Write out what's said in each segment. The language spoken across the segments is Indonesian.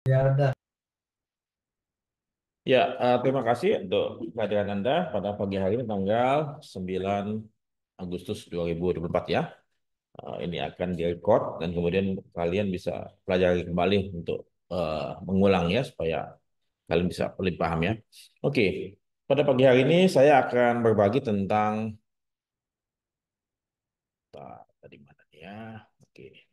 Ya udah. Ya, terima kasih untuk kehadiran Anda pada pagi hari ini tanggal 9 Agustus 2024 ya. Ini akan direkod dan kemudian kalian bisa pelajari kembali untuk mengulang ya supaya kalian bisa lebih paham ya. Oke, pada pagi hari ini saya akan berbagi tentang tadi mana ya. Oke.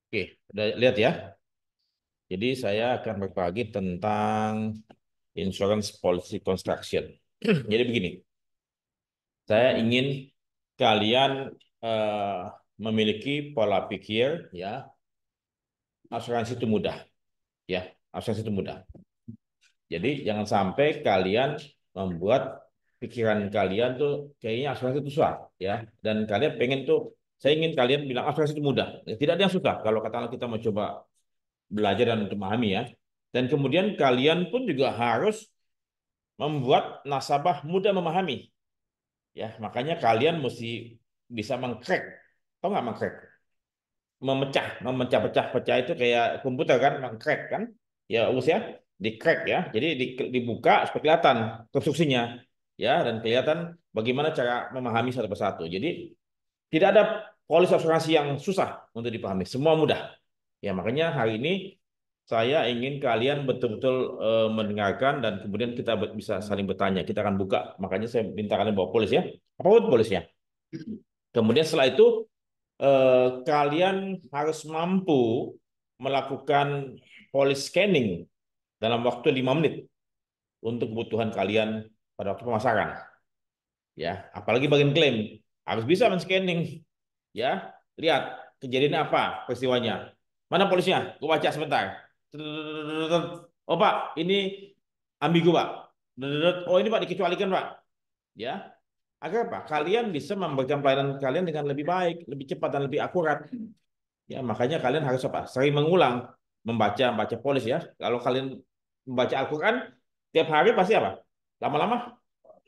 Oke, udah lihat ya. Jadi saya akan berbagi tentang insurance policy construction. Jadi begini, saya ingin kalian eh, memiliki pola pikir ya, asuransi itu mudah ya, asuransi itu mudah. Jadi jangan sampai kalian membuat pikiran kalian tuh kayaknya asuransi itu susah ya, dan kalian pengen tuh saya ingin kalian bilang asuransi itu mudah. Tidak ada yang susah kalau katakanlah kita mau coba belajar dan untuk memahami ya. Dan kemudian kalian pun juga harus membuat nasabah mudah memahami ya. Makanya kalian mesti bisa mengcrack, tahu nggak mengcrack? Memecah-pecah itu kayak komputer kan, mengcrack kan? Ya usia di crack ya. Jadi dibuka supaya kelihatan konstruksinya ya, dan kelihatan bagaimana cara memahami satu persatu. Jadi tidak ada polis asuransi yang susah untuk dipahami, semua mudah. Ya makanya hari ini saya ingin kalian betul-betul mendengarkan dan kemudian kita bisa saling bertanya. Kita akan buka. Makanya saya minta kalian bawa polis ya. Apa polisnya? Kemudian setelah itu kalian harus mampu melakukan police scanning dalam waktu 5 menit untuk kebutuhan kalian pada waktu pemasaran. Ya, apalagi bagian klaim harus bisa men-scanning. Ya, lihat kejadiannya apa peristiwanya. Mana polisnya? Gue baca sebentar. Oh Pak, ini ambigu Pak. Oh ini Pak dikecualikan Pak. Ya, agar apa? Kalian bisa memberikan pelayanan kalian dengan lebih baik, lebih cepat dan lebih akurat. Ya, makanya kalian harus apa? Sering mengulang membaca polis ya. Kalau kalian membaca Al-Qur'an tiap hari pasti apa? Lama-lama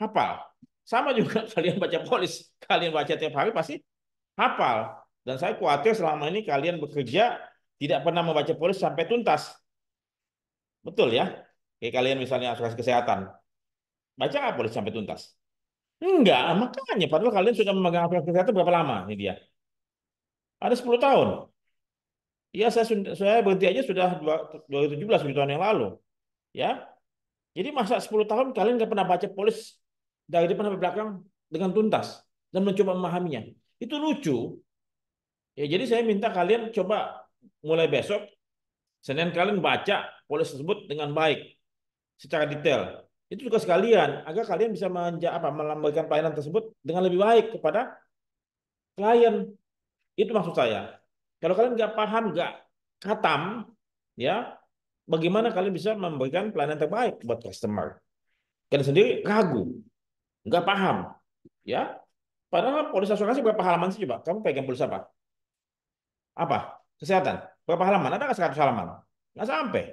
hafal. Sama juga kalian baca polis, kalian baca tiap hari pasti hafal. Dan saya khawatir selama ini kalian bekerja tidak pernah membaca polis sampai tuntas. Betul ya? Kayak kalian misalnya asuransi kesehatan. Baca nggak polis sampai tuntas? Enggak, makanya padahal kalian sudah memegang asuransi kesehatan berapa lama ini dia? Ada 10 tahun. Iya, saya berhenti aja sudah 2017, 7 tahun yang lalu. Ya, jadi masa 10 tahun kalian nggak pernah baca polis dari depan sampai belakang dengan tuntas dan mencoba memahaminya. Itu lucu. Ya, jadi saya minta kalian coba mulai besok, Senin kalian baca polis tersebut dengan baik, secara detail. Itu juga sekalian agar kalian bisa melambaikan pelayanan tersebut dengan lebih baik kepada klien. Itu maksud saya. Kalau kalian nggak paham, nggak khatam, ya bagaimana kalian bisa memberikan pelayanan terbaik buat customer? Kalian sendiri ragu, nggak paham, ya. Padahal polis asuransi berapa halaman sih coba? Kamu pegang polis apa? Apa? Kesehatan. Berapa halaman? Ada nggak 100 halaman? Nggak sampai.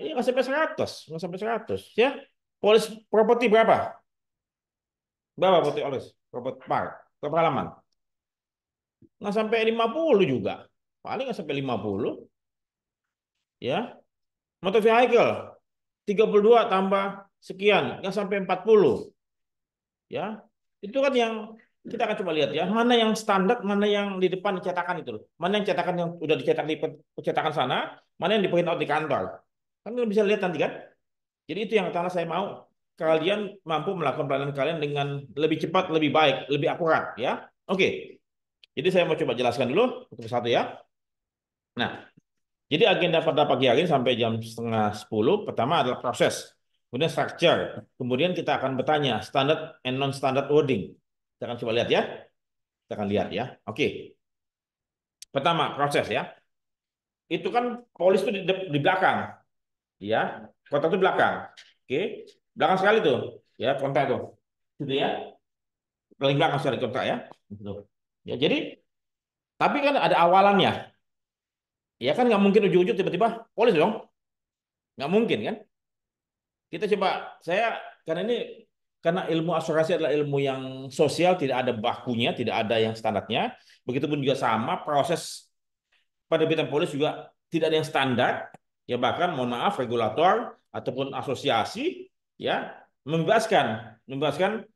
Ini nggak sampai 100, nggak sampai 100, ya. Polis properti berapa? Berapa polis? Properti park. Berapa halaman? Nggak sampai 50 juga. Paling nggak sampai 50, ya. Motor vehicle 32 tambah sekian, nggak sampai 40. Ya, itu kan yang kita akan coba lihat ya, mana yang standar, mana yang di depan cetakan itu loh, mana yang cetakan yang udah dicetak di percetakan sana, mana yang di print out di kantor, kan kalian bisa lihat nanti kan. Jadi itu yang karena saya mau kalian mampu melakukan pelayanan kalian dengan lebih cepat, lebih baik, lebih akurat ya. Oke, jadi saya mau coba jelaskan dulu satu persatu ya. Nah, jadi agenda pada pagi hari ini sampai jam setengah 10, pertama adalah proses, kemudian structure, kemudian kita akan bertanya standard and non-standard wording. Kita akan coba lihat ya. Kita akan lihat ya. Oke. Pertama, proses ya. Itu kan polis itu di belakang, ya. Kota itu belakang. Oke. Belakang sekali tuh, ya, kontak tuh. Gitu ya. Paling belakang sekali kontak ya. Gitu. Ya, jadi tapi kan ada awalannya. Ya kan nggak mungkin ujung-ujung tiba-tiba polis dong. Nggak mungkin kan? Kita coba saya karena ini karena ilmu asuransi adalah ilmu yang sosial, tidak ada bakunya, tidak ada yang standarnya. Begitupun juga sama proses penerbitan polis juga tidak ada yang standar. Ya bahkan mohon maaf regulator ataupun asosiasi ya membebaskan, membebaskan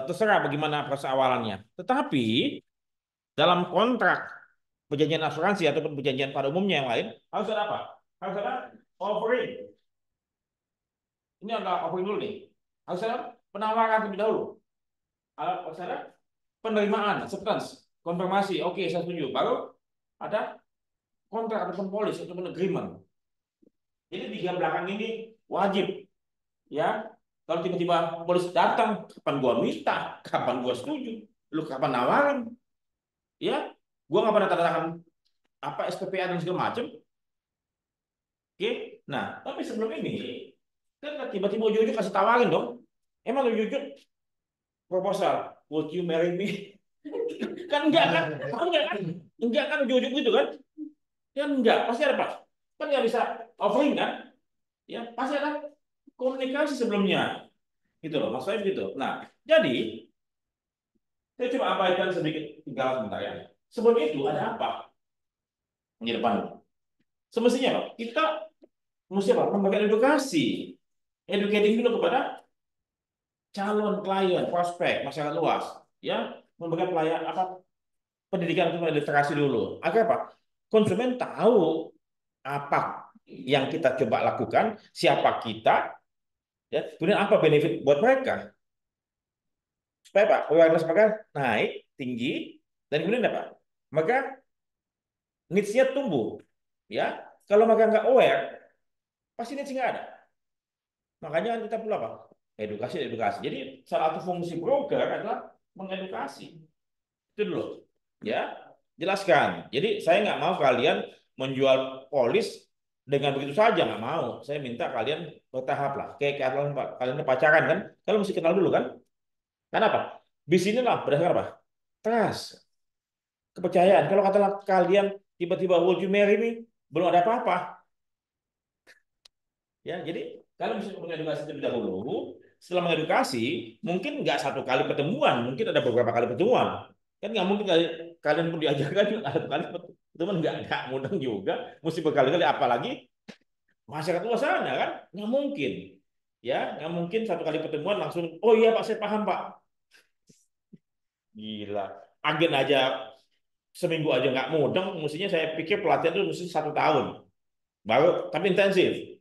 terserah bagaimana proses awalannya. Tetapi dalam kontrak perjanjian asuransi ataupun perjanjian pada umumnya yang lain harus ada apa? Harus ada offering. Ini adalah offering dulu nih. Harus ada penawaran terlebih dahulu. Harus ada penerimaan, acceptance, konfirmasi. Oke, saya setuju. Baru ada kontrak ataupun polis ataupun agreement. Jadi tiga belakang ini wajib ya. Kalau tiba-tiba polis datang, kapan gua minta, kapan gua setuju, lu kapan nawarin, ya, gua nggak pernah tanda tangan apa SPPA dan segala macam. Oke, nah tapi sebelum ini kan tiba-tiba ujung-ujung kasih tawarin dong. Emang ujung-ujung proposal, would you marry me? Kan enggak kan? Enggak kan? Enggak kan ujung-ujung gitu kan? Kan enggak, pasti ada Pak. Kan nggak bisa offering kan? Ya, pasti ada komunikasi sebelumnya. Gitu loh, maksudnya begitu. Nah, jadi saya coba abaikan sedikit tinggal sebentar ya. Sebelum itu ada apa di depan? Semestinya Pak, kita mesti apa? Memberikan edukasi. Educating dulu kepada calon klien, prospek, masyarakat luas. Ya, memberikan pelayan apa pendidikan untuk literasi dulu. Agar apa? Konsumen tahu apa yang kita coba lakukan, siapa kita, ya, kemudian apa benefit buat mereka. Supaya Pak, awareness mereka naik tinggi dan kemudian apa? Maka needs-nya tumbuh. Ya, kalau mereka nggak aware, pasti needs nggak ada. Makanya kan kita perlu apa? Edukasi, edukasi. Jadi salah satu fungsi broker adalah mengedukasi. Itu dulu. Ya, jelaskan. Jadi saya nggak mau kalian menjual polis dengan begitu saja, nggak mau. Saya minta kalian bertahap lah. Kayak kalian kalian pacaran kan, kalian mesti kenal dulu kan. Kenapa? Di sinilah berdasarkan apa? Trust, kepercayaan. Kalau kata kalian tiba-tiba would you marry me, belum ada apa-apa. Ya, jadi kalau misalnya mengedukasi terlebih dahulu, setelah mengedukasi, mungkin nggak satu kali pertemuan, mungkin ada beberapa kali pertemuan. Kan nggak mungkin kalian pun diajarkan nggak satu kali pertemuan nggak mudah juga, mesti berkali-kali apalagi masyarakat luas sana kan nggak mungkin, ya nggak mungkin satu kali pertemuan langsung oh iya Pak saya paham Pak, gila agen aja seminggu aja nggak mudeng, mestinya saya pikir pelatihan itu mesti 1 tahun baru tapi intensif.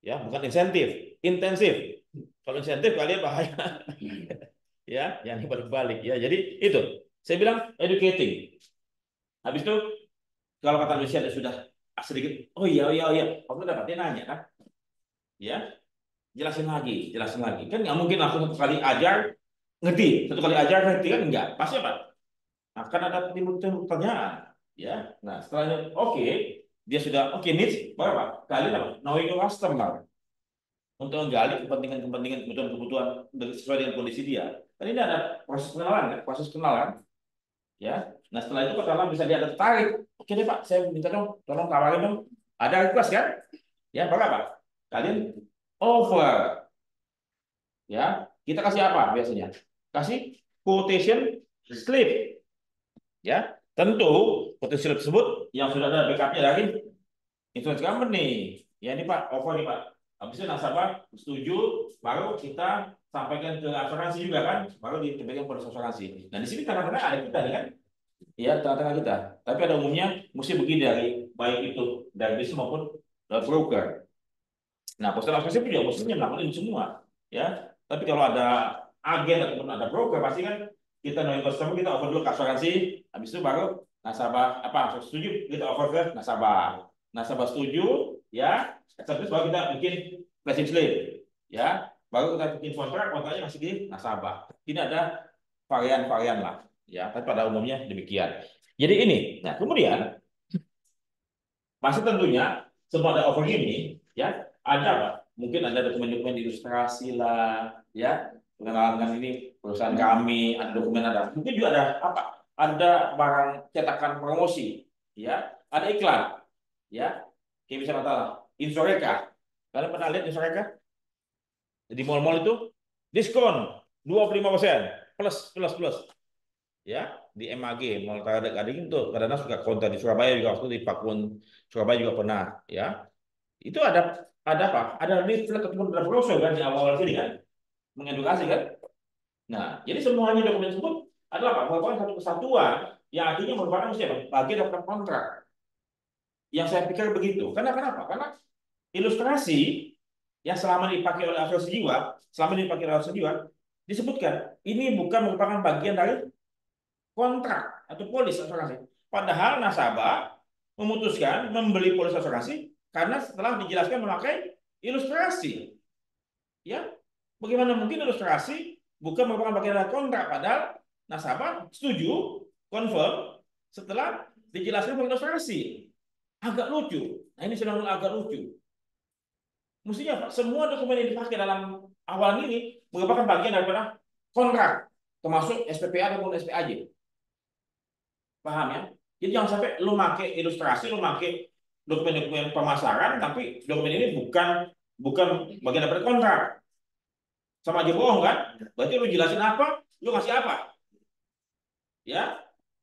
Ya bukan insentif, intensif. Kalau insentif kalian bahaya. Ya yang balik-balik ya, jadi itu saya bilang educating. Habis itu kalau kata Indonesia sudah sedikit oh iya oh iya oh iya kamu dapat dia nanya kan, ya jelasin lagi kan nggak mungkin langsung satu kali ajar ngerti, satu kali ajar ngerti kan enggak, pasti apa akan ada timbul pertanyaan. Ya, nah setelahnya oke, dia sudah oke needs baru apa kalian apa knowing your customer untuk menggali kepentingan-kepentingan kebutuhan-kebutuhan sesuai dengan kondisi dia. Kan ini ada proses kenalan kan, proses kenalan, ya. Nah setelah itu kalau bisa dia ada tertarik, oke deh Pak, saya minta dong, tolong tawarin dong. Ada request kan? Ya, berapa? Kalian over, ya. Kita kasih apa biasanya? Kasih quotation slip, ya. Tentu quotation slip tersebut yang sudah ada backupnya dari insurance company. Ya ini Pak, over nih Pak. Habis itu nasabah setuju, baru kita sampaikan ke asuransi juga kan, baru disampaikan ke asuransi. Nah di sini tengah-tengah ada kita kan, ya tengah-tengah kita. Tapi ada umumnya mesti begini dari baik itu dari bisnis maupun dari broker. Nah postal asuransi punya mestinya melakukan ini semua, ya. Tapi kalau ada agen ataupun ada broker pasti kan kita nanya customer kita offer dulu ke asuransi, habis itu baru nasabah apa setuju kita offer ke nasabah. Nasabah setuju, ya. Terus baru kita bikin flashing slip, ya. Baru kita bikin kontrak, kontraknya masih di nasabah. Ini ada varian-varian lah, ya. Tapi pada umumnya demikian. Jadi ini, nah kemudian masih tentunya semua ada offer ini, ya. Ada apa? Mungkin ada dokumen-dokumen ilustrasi lah, ya. Pengenalan ini perusahaan kami, ada dokumen ada. Mungkin juga ada apa? Ada barang cetakan promosi, ya. Ada iklan, ya. Kayak misalnya Insoreka. Kalian pernah lihat Insoreka? Di mall-mall itu diskon 25% plus plus plus ya di MAG Mall Taradak Gading itu kadang-kadang suka konter di Surabaya juga waktu di Pakuan Surabaya juga pernah ya itu ada apa ada leaflet ataupun ada brosur kan di awal sini kan mengedukasi kan nah jadi semuanya dokumen tersebut adalah apa merupakan satu kesatuan yang artinya merupakan siapa bagian dari kontrak yang saya pikir begitu karena kenapa karena ilustrasi yang selama dipakai oleh asosiasi jiwa selama ini dipakai oleh asosiasi jiwa disebutkan ini bukan merupakan bagian dari kontrak atau polis asuransi. Padahal nasabah memutuskan membeli polis asuransi karena setelah dijelaskan memakai ilustrasi. Ya, bagaimana mungkin ilustrasi bukan merupakan bagian dari kontrak padahal nasabah setuju, confirm setelah dijelaskan memakai ilustrasi. Agak lucu. Nah, ini sedang agak lucu. Mestinya Pak, semua dokumen yang dipakai dalam awal ini merupakan bagian daripada kontrak, termasuk SPPA ataupun SPAJ. Paham ya? Jadi jangan sampai lu make ilustrasi, lu make dokumen-dokumen pemasaran, tapi dokumen ini bukan bukan bagian dari kontrak. Sama aja bohong kan? Berarti lu jelasin apa, lu ngasih apa? Ya,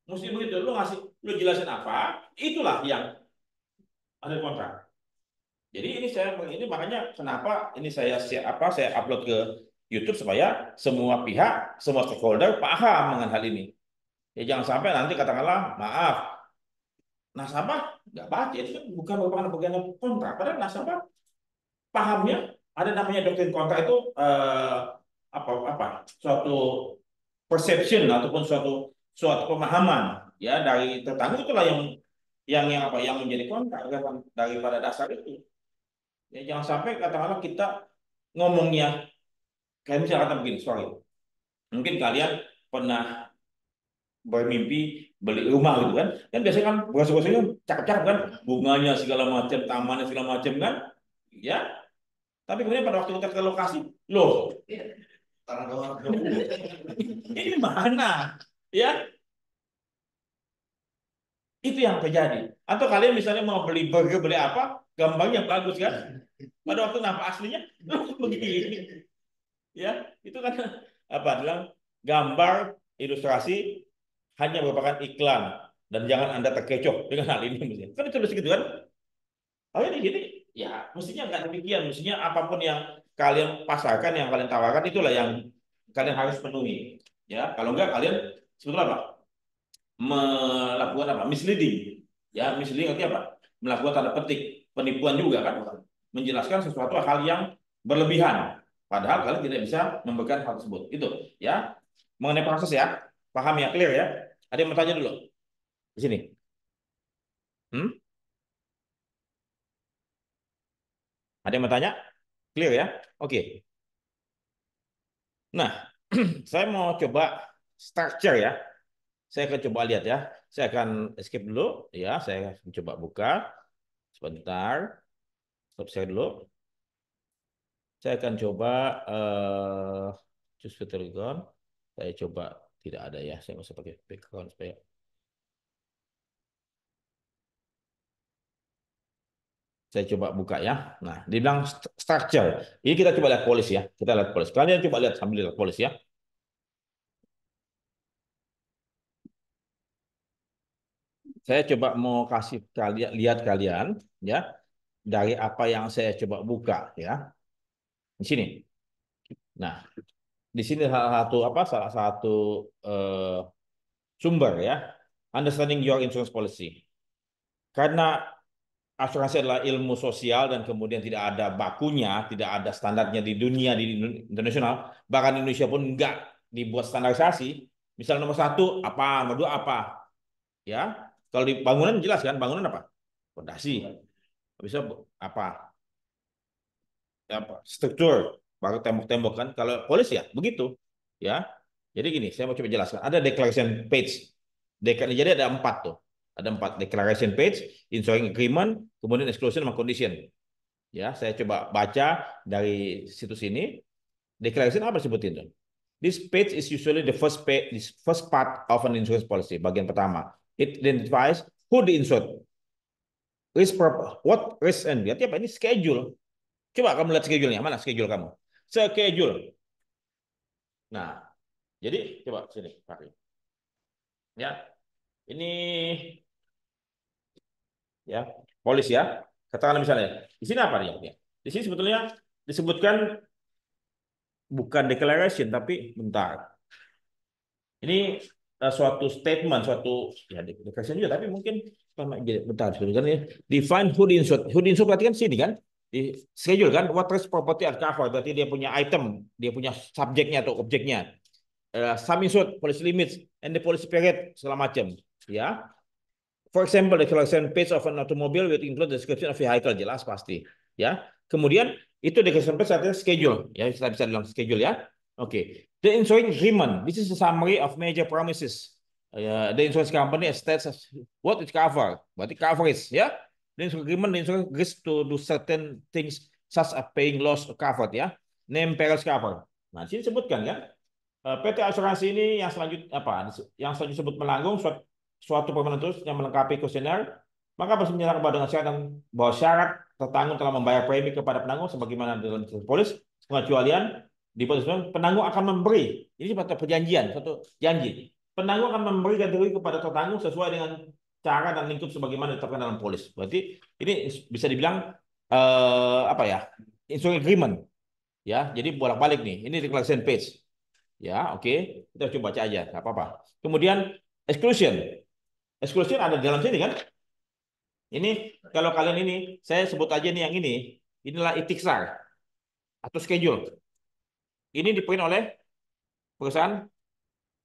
mesti begitu. Lu jelasin apa, itulah yang ada di kontrak. Jadi ini makanya kenapa ini saya upload ke YouTube supaya semua pihak, semua stakeholder paham dengan hal ini. Ya jangan sampai nanti katakanlah maaf nasabah nggak baca itu kan bukan merupakan bagian dari kontrak. Padahal nasabah pahamnya ada namanya doktrin kontrak itu apa suatu perception ataupun suatu suatu pemahaman ya dari tetangga itulah yang menjadi kontrak daripada dasar itu. Ya jangan sampai katakanlah kita ngomongnya kayak misalnya kata begini, sorry. Mungkin kalian pernah bermimpi beli rumah gitu kan biasanya kan brosur-brosurnya cakep-cakep kan bunganya segala macam tamannya segala macam kan ya tapi kemudian pada waktu kita ke lokasi loh tanah doang ini mana ya itu yang terjadi atau kalian misalnya mau beli burger beli apa gambarnya bagus kan pada waktu nampak aslinya loh begini ya itu kan apa bilang gambar ilustrasi hanya merupakan iklan dan jangan Anda terkecoh dengan hal ini mestinya. Kan itu gitu kan? Oh ini gini, ya mestinya nggak demikian. Mestinya apapun yang kalian pasarkan, yang kalian tawarkan itulah yang kalian harus penuhi. Ya, kalau enggak kalian sebetulnya apa? Melakukan apa? Misleading. Ya, misleading artinya apa? Melakukan tanda petik penipuan juga kan? Menjelaskan sesuatu hal yang berlebihan. Padahal kalian tidak bisa memberikan hal tersebut. Itu ya. Mengenai proses ya. Paham ya? Clear ya? Ada yang mau tanya dulu? Di sini. Hmm? Ada yang mau tanya? Clear ya? Oke. Nah, saya mau coba structure ya. Saya akan coba lihat ya. Saya akan escape dulu ya. Saya coba buka sebentar. Stop share dulu. Saya akan coba choose filter icon. Saya coba tidak ada ya. Saya masih pakai background supaya saya coba buka ya. Nah, dibilang structure. Ini kita coba lihat polis ya. Kita lihat polis. Kalian coba lihat sambil lihat polis ya. Saya coba mau kasih kalian lihat kalian ya dari apa yang saya coba buka ya di sini. Nah, di sini salah satu eh, sumber ya understanding your insurance policy. Karena asuransi adalah ilmu sosial dan kemudian tidak ada bakunya, tidak ada standarnya di dunia di internasional, bahkan Indonesia pun enggak dibuat standarisasi. Misal nomor satu apa, nomor dua apa, ya. Kalau di bangunan jelas kan, bangunan apa? Fondasi. Bisa apa? Apa? Struktur, baru tembok-tembok kan. Kalau polis ya begitu, ya. Jadi gini, saya mau coba jelaskan. Ada declaration page. Jadi ada empat tuh. Ada empat declaration page, insuring agreement, kemudian exclusion sama condition. Ya, saya coba baca dari situs ini. Declaration apa sebutin tuh? This page is usually the first part of an insurance policy. Bagian pertama. It identifies who the insured, what risk and berarti apa ini schedule. Coba kamu lihat schedule-nya. Mana schedule kamu? Schedule. Nah, jadi coba sini pakai. Ya, ini ya polis ya. Katakan misalnya, di sini apa nih? Di sini sebetulnya disebutkan bukan declaration tapi bentar. Ini suatu statement, suatu ya declaration juga tapi mungkin bentar sebentar ya. Define who the insured. Who the insured berarti kan sini kan? Di schedule kan what risk property are covered berarti dia punya item, dia punya subjeknya atau objeknya. Sum insured, policy limits, and the policy period segala macam. Ya, for example, the collection page of an automobile will include the description of vehicle jelas pasti. Ya, kemudian itu description page artinya schedule. Ya, kita bisa bilang schedule ya. Oke, okay. The insurance agreement. This is a summary of major promises. The insurance company states what it cover. Berarti coverage ya. The insurance agreement, the insurance agrees to do certain things such as paying loss covered ya. Name perils cover. Nah, sini sebutkan ya. PT asuransi ini yang selanjutnya apa? Yang selanjutnya disebut menanggung suatu permohonan terus yang melengkapi kuesioner, maka harus menyerahkan dengan syarat bahwa syarat tertanggung telah membayar premi kepada penanggung sebagaimana dalam polis pengecualian di polis penanggung akan memberi ini seperti perjanjian satu janji penanggung akan memberi ganti rugi kepada tertanggung sesuai dengan cara dan lingkup sebagaimana ditetapkan dalam polis. Berarti ini bisa dibilang apa ya? Insurance agreement ya. Jadi bolak-balik nih. Ini declaration page. Ya, oke. Kita coba baca aja, nggak apa-apa. Kemudian exclusion. Exclusion ada di dalam sini kan? Ini kalau kalian ini, saya sebut aja nih yang ini. Inilah itikzar atau schedule. Ini diprint oleh perusahaan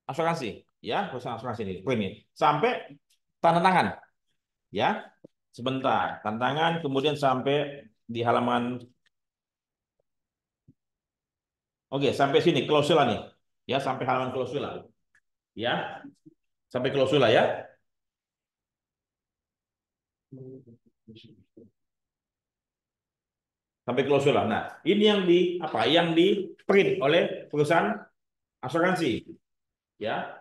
asuransi, ya, perusahaan asuransi ini print ini. Sampai tanda tangan, ya. Sebentar, tanda tangan kemudian sampai di halaman oke, sampai sini klausula nih. Ya, sampai halaman klausula. Ya, sampai klausula ya. Sampai klausula. Nah, ini yang di apa? Yang di print oleh perusahaan asuransi, ya.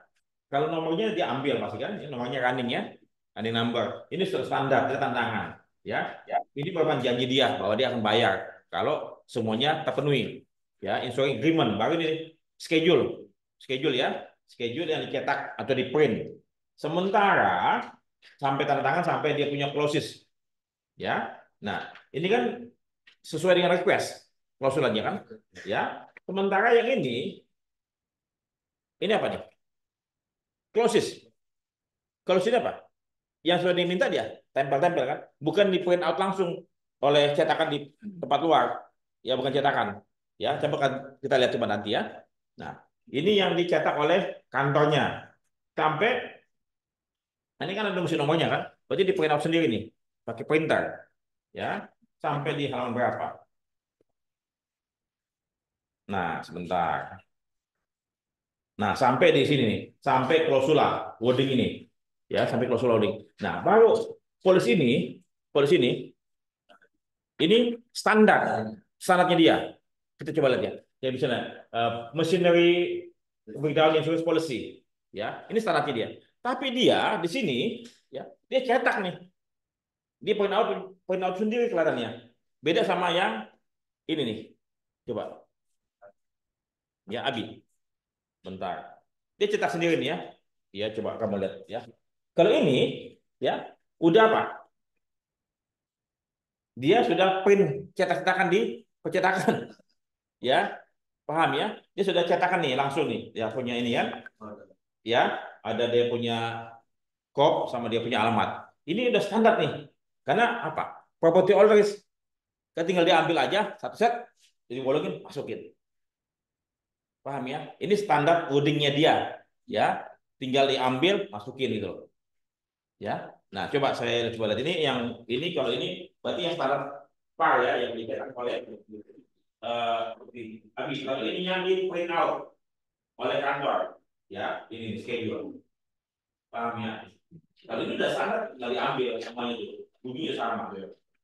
Kalau nomornya diambil pasti kan, ini nomornya running ya, running number. Ini sudah standar, kita tantangan, ya. Ini merupakan janji dia bahwa dia akan bayar kalau semuanya terpenuhi, ya. Insurance agreement, baru ini schedule, schedule ya, schedule yang dicetak atau di print. Sementara sampai tanda tangan sampai dia punya clauses, ya. Nah, ini kan sesuai dengan request klausulnya kan, ya. Sementara yang ini apa nih? Clauses. Clauses ini apa? Yang sudah diminta dia tempel-tempel kan, bukan di print out langsung oleh cetakan di tempat luar, ya bukan cetakan, ya. Coba kan kita lihat coba nanti ya. Nah, ini yang dicetak oleh kantornya sampai ini kan ada mesin nomornya kan, berarti di print out sendiri nih pakai printer, ya sampai di halaman berapa? Nah, sebentar. Nah, sampai di sini nih, sampai klausula wording ini. Ya, sampai klausula wording. Nah, baru polis ini standarnya dia. Kita coba lihat ya. Ya misalnya machinery without insurance policy. Ya, ini standarnya dia. Tapi dia di sini ya, dia cetak nih. Dia point out sendiri kelihatannya. Beda sama yang ini nih. Coba. Ya, Abi. Bentar. Dia cetak sendiri nih ya. Ya, coba kamu lihat ya. Kalau ini ya, udah apa? Dia sudah print cetak-cetakan di percetakan. Ya, paham ya? Dia sudah cetakan nih langsung nih. Dia punya ini kan. Ya, ada dia punya kop sama dia punya alamat. Ini udah standar nih. Karena apa? Property owner kan tinggal diambil aja satu set, jadi bolongin masukin. Paham ya? Ini standar codingnya dia. Ya, tinggal diambil masukin gitu loh. Ya. Nah, coba saya coba lihat ini yang ini kalau ini berarti yang standar par ya yang dicetak oleh habis kalau ini yang di print out oleh kantor ya ini schedule. Paham ya? Kalau ini udah standar tinggal diambil semuanya itu. Bunyinya sama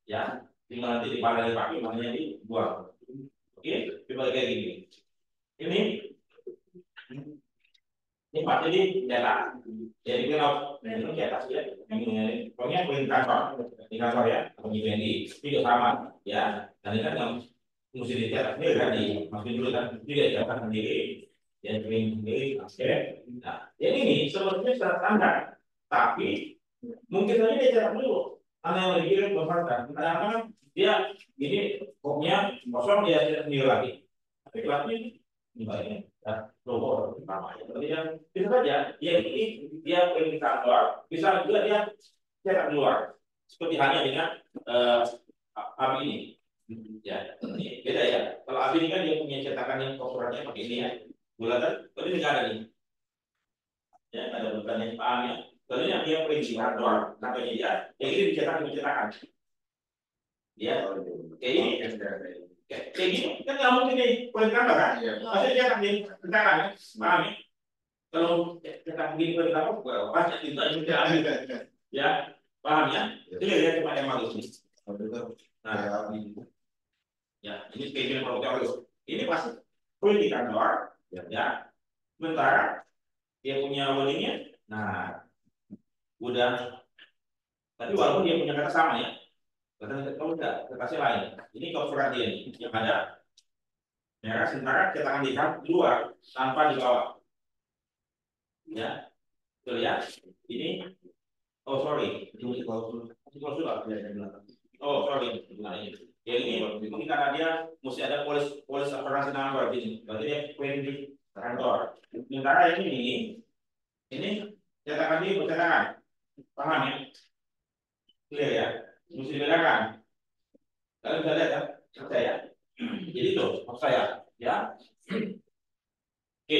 ya. Tinggal nanti dipakai makanya dibuang. Oke, coba kayak gini. Ini Pak jadi cetak. Jadi kalau ini cetak ya. Ini pokoknya di kantor ya, pengirim di itu sama ya. Dan ini kan yang mesti dicetak sendiri kan di masukin dulu kan, tidak cetak sendiri. Dia print sendiri, oke. Nah, yang ini sebenarnya standar, tapi mungkin saja dia cetak dulu. Karena yang lebih kirim berfakta. Kadang-kadang dia ini kopnya kosong dia cetak sendiri lagi. Tapi kelasnya ini baiknya ya, logo pertama. Jadi yang bisa saja dia ini dia print kantor, bisa juga dia cetak di luar. Seperti halnya dengan AB ini. Ya, ini beda ya. Kalau AB ini kan dia punya cetakan yang kotorannya pakai ini ya. Bulatan, berarti tidak ada nih. Ya, ada bulannya paham ya. Lalu yang dia print di kantor, kantornya dia, yang ini dicetak di cetakan. Ya, kayak ini. Kayak gini kan nggak mungkin nih print kantor kan? Pasti dicetak di cetakan ya. Paham ya? Kalau cetak begini print kantor, banyak itu aja. Ya, paham ya? Itu ya cuma yang bagus nih. Nah, ya ini schedule protokol. Ini pasti print di kantor, ya. Sementara dia punya warningnya, nah udah. Tapi walaupun dia punya kata sama ya, kata kalau enggak kertasnya lain. Ini kalau surat dia nih yang ada merah, sementara cetakan di luar tanpa di bawah. Ya, betul ya. Ini, oh sorry, ini klausul apa ya? Oh sorry, nah ini. Ya ini karena dia mesti ada polis operasi number di sini. Berarti dia print di kantor. Sementara ini cetakan di percetakan. Paham ya? Clear ya? Mesti dibedakan. Kalian bisa lihat ya, saya. Jadi itu maksud saya, ya. Oke,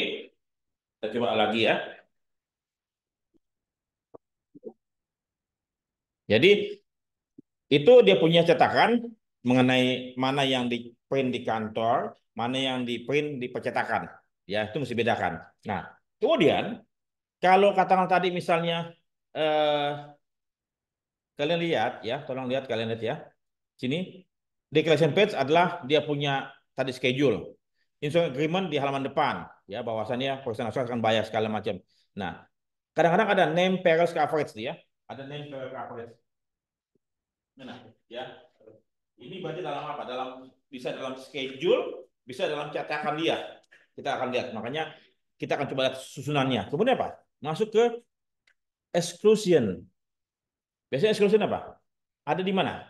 kita coba lagi ya. Jadi itu dia punya cetakan mengenai mana yang di print di kantor, mana yang di print di percetakan. Ya, itu mesti bedakan. Nah, kemudian kalau katakan tadi misalnya eh, kalian lihat ya, tolong lihat kalian lihat ya. Sini declaration page adalah dia punya tadi schedule. Instruction agreement di halaman depan ya, bahwasannya perusahaan asuransi akan bayar segala macam. Nah, kadang-kadang ada name perils coverage ya. Ada name perils coverage. Nah, ya. Ini berarti dalam apa? Bisa dalam schedule, bisa dalam cetakan dia. Kita akan lihat. Makanya kita akan coba lihat susunannya. Kemudian apa? Masuk ke exclusion. Biasanya exclusion apa? Ada di mana?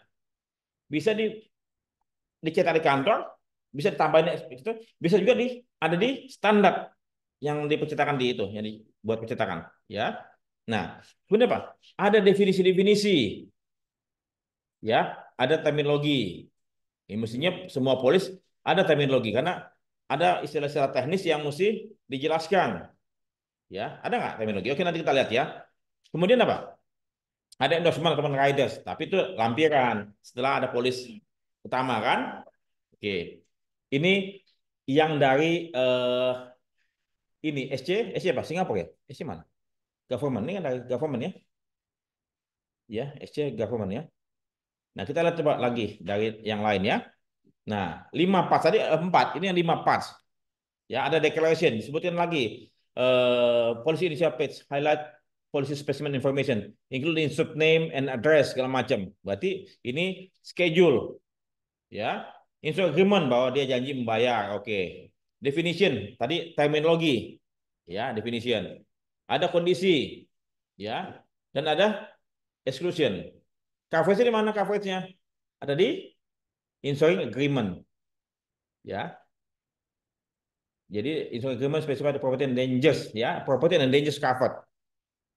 Bisa dicetak di kantor, bisa ditambahin itu, bisa juga ada di standar yang dipercetakan di itu, yang dibuat percetakan, ya. Nah, kemudian apa? Ada definisi-definisi, ya, ada terminologi. Ini mestinya semua polis ada terminologi karena ada istilah-istilah teknis yang mesti dijelaskan, ya. Ada nggak terminologi? Oke, nanti kita lihat ya. Kemudian apa? Ada endorsement teman riders, tapi itu lampiran setelah ada polis utama kan. Oke, ini yang dari ini SC apa? Singapura ya? SC mana? Government ini kan dari government ya? Ya, SC government ya. Nah, kita lihat coba lagi dari yang lain ya. Nah, 5 parts tadi 4. Ini yang 5 parts. Ya, ada declaration disebutkan lagi policy initial page highlight policy specimen information including subname and address segala macam. Berarti ini schedule ya. Instruction agreement bahwa dia janji membayar. Oke. Definition tadi terminologi ya, definition. Ada kondisi ya, dan ada exclusion. Coverage di mana coveragenya? Ada di insuring agreement ya. Jadi insurance agreement specify the property and dangers ya, property and dangers covered.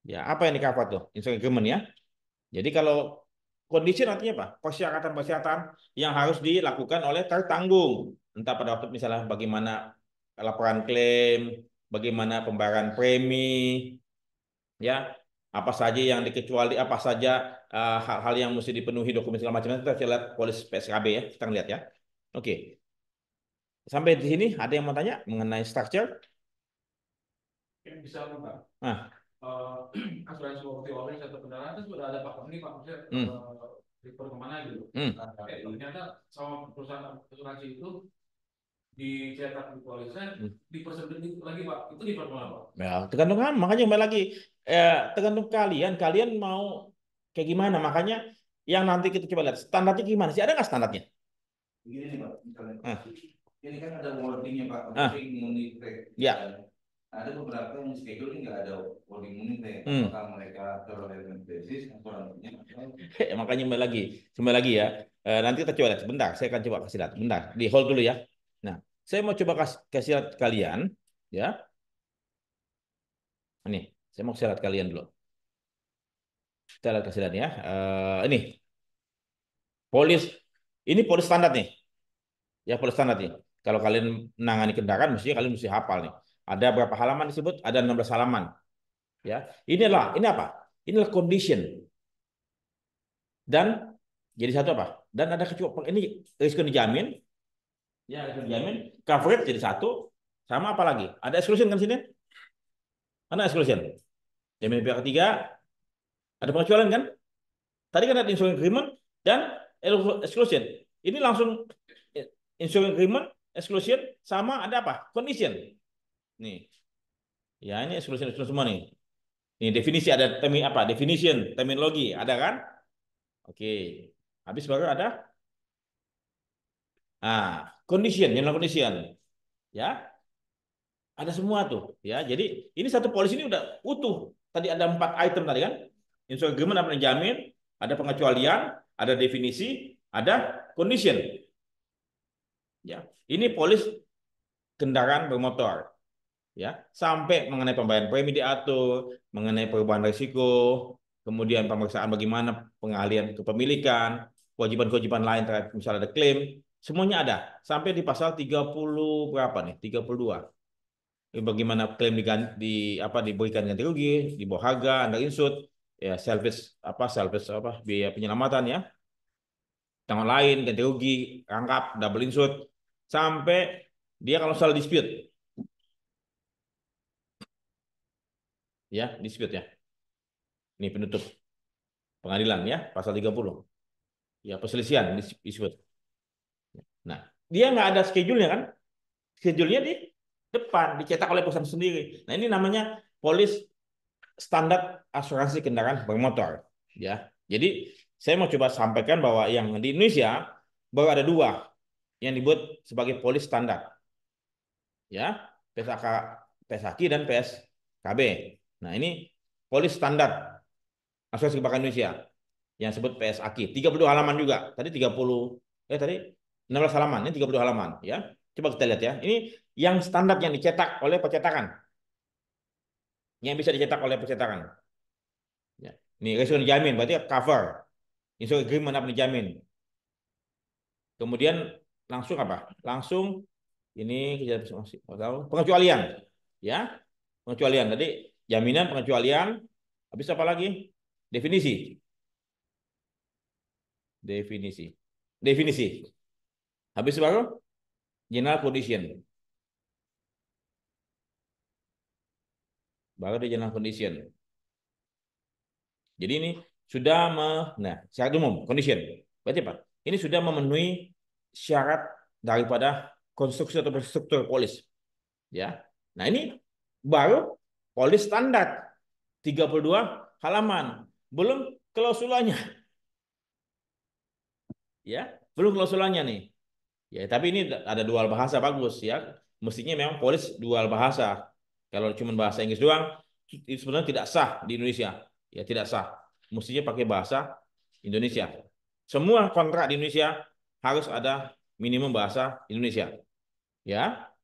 Ya, apa yang di cover tuh? Insurance agreement ya. Jadi kalau kondisi artinya apa? Persyaratan-persyaratan yang harus dilakukan oleh tertanggung. Entah pada waktu misalnya bagaimana laporan klaim, bagaimana pembayaran premi, ya, apa saja yang dikecuali, apa saja hal-hal yang mesti dipenuhi dokumen segala macam. Kita lihat polis PSKB ya, kita lihat ya. Oke, sampai di sini ada yang mau tanya mengenai structure? Bisa Pak. Nah, Asuransi properti owner atau kendaraan kan sudah ada pakem nih Pak, maksudnya refer kemana gitu. Ternyata sama perusahaan asuransi itu dicetak di polisnya dipersempit lagi Pak, itu di mana Pak? ya tergantung kan, makanya kembali lagi tergantung kalian, kalian mau kayak gimana. Makanya yang nanti kita coba lihat standarnya gimana sih, ada nggak standarnya? Begini nih Pak, misalnya. Nah, Ini kan ada wordingnya Pak, Ah. wording monitoring. Ya. Ada beberapa yang schedule ini nggak ada wording monitoring. Apakah mereka terrelevant basis atau nantinya? Makanya kembali lagi ya. Nanti kita coba lihat sebentar. Saya akan coba kasih lihat. Bentar, di hold dulu ya. Nah, saya mau coba kasih lihat kalian, ya. Ini, saya mau kasih lihat kalian dulu. Kita lihat kasih lihat ya. Ini polis, ini polis standar nih. Ya, polis standar nih. Kalau kalian menangani kendaraan, mestinya kalian mesti hafal nih. Ada berapa halaman disebut? Ada 16 halaman. Ya, ini apa? Inilah condition. Dan jadi satu apa? Dan ada kecuali ini risiko dijamin. Ya, risiko dijamin. Coverage jadi satu. Sama apa lagi? Ada exclusion kan sini? Mana exclusion? Jaminan pihak ketiga. Ada pengecualian kan? Tadi kan ada insurance agreement dan exclusion. Ini langsung insurance agreement, exclusion, sama ada apa? Condition. Nih. Ya, ini exclusion semua nih. Ini definisi ada apa? Definition, terminologi, ada kan? Oke. Habis baru ada condition, general condition. Ya. Ada semua tuh, ya. Jadi ini satu polis ini udah utuh. Tadi ada 4 item tadi kan? Insurance agreement apa yang jamin, ada pengecualian, ada definisi, ada condition. Ya, ini polis kendaraan bermotor. Ya, sampai mengenai pembayaran premi diatur, mengenai perubahan risiko, kemudian pemeriksaan bagaimana pengalihan kepemilikan, kewajiban-kewajiban lain terhadap misalnya ada klaim, semuanya ada. Sampai di pasal 30 berapa nih? 32. Bagaimana klaim diberikan ganti rugi, di bawah harga, under insured, ya salvage biaya penyelamatan ya. Tangan lain, ganti rugi, rangkap, double insured, sampai dia kalau soal dispute. Ya, dispute ya. Ini penutup pengadilan ya, pasal 30. Ya, perselisihan dispute. Nah, dia nggak ada schedule-nya kan? Schedule-nya di depan, dicetak oleh perusahaan sendiri. Nah, ini namanya polis standar asuransi kendaraan bermotor. Ya, jadi saya mau coba sampaikan bahwa yang di Indonesia baru ada 2 yang dibuat sebagai polis standar. Ya, PSAK, PSAKI dan PSKB. Nah, ini polis standar asuransi kebakaran Indonesia yang sebut PSAKI. 32 halaman juga. Tadi 16 halaman, ini 30 halaman ya. Coba kita lihat ya. Ini yang standar yang dicetak oleh percetakan. Yang bisa dicetak oleh percetakan. Ya. Ini resiko dijamin berarti cover. Insurance agreement apa dijamin. Kemudian langsung apa? Langsung ini pengecualian. Ya. Pengecualian tadi jaminan pengecualian. Habis apa lagi? Definisi. Definisi. Habis baru general condition. Baru di general condition. Jadi ini sudah syarat umum condition. Berarti apa? Ini sudah memenuhi syarat daripada konstruksi atau struktur polis. Ya. Nah, ini baru polis standar 32 halaman. Belum klausulanya. Ya, belum klausulanya nih. Ya, tapi ini ada dual bahasa bagus ya. Mestinya memang polis dual bahasa. Kalau cuma bahasa Inggris doang, itu sebenarnya tidak sah di Indonesia. Ya, tidak sah. Mestinya pakai bahasa Indonesia. Semua kontrak di Indonesia harus ada minimum bahasa Indonesia. Ya.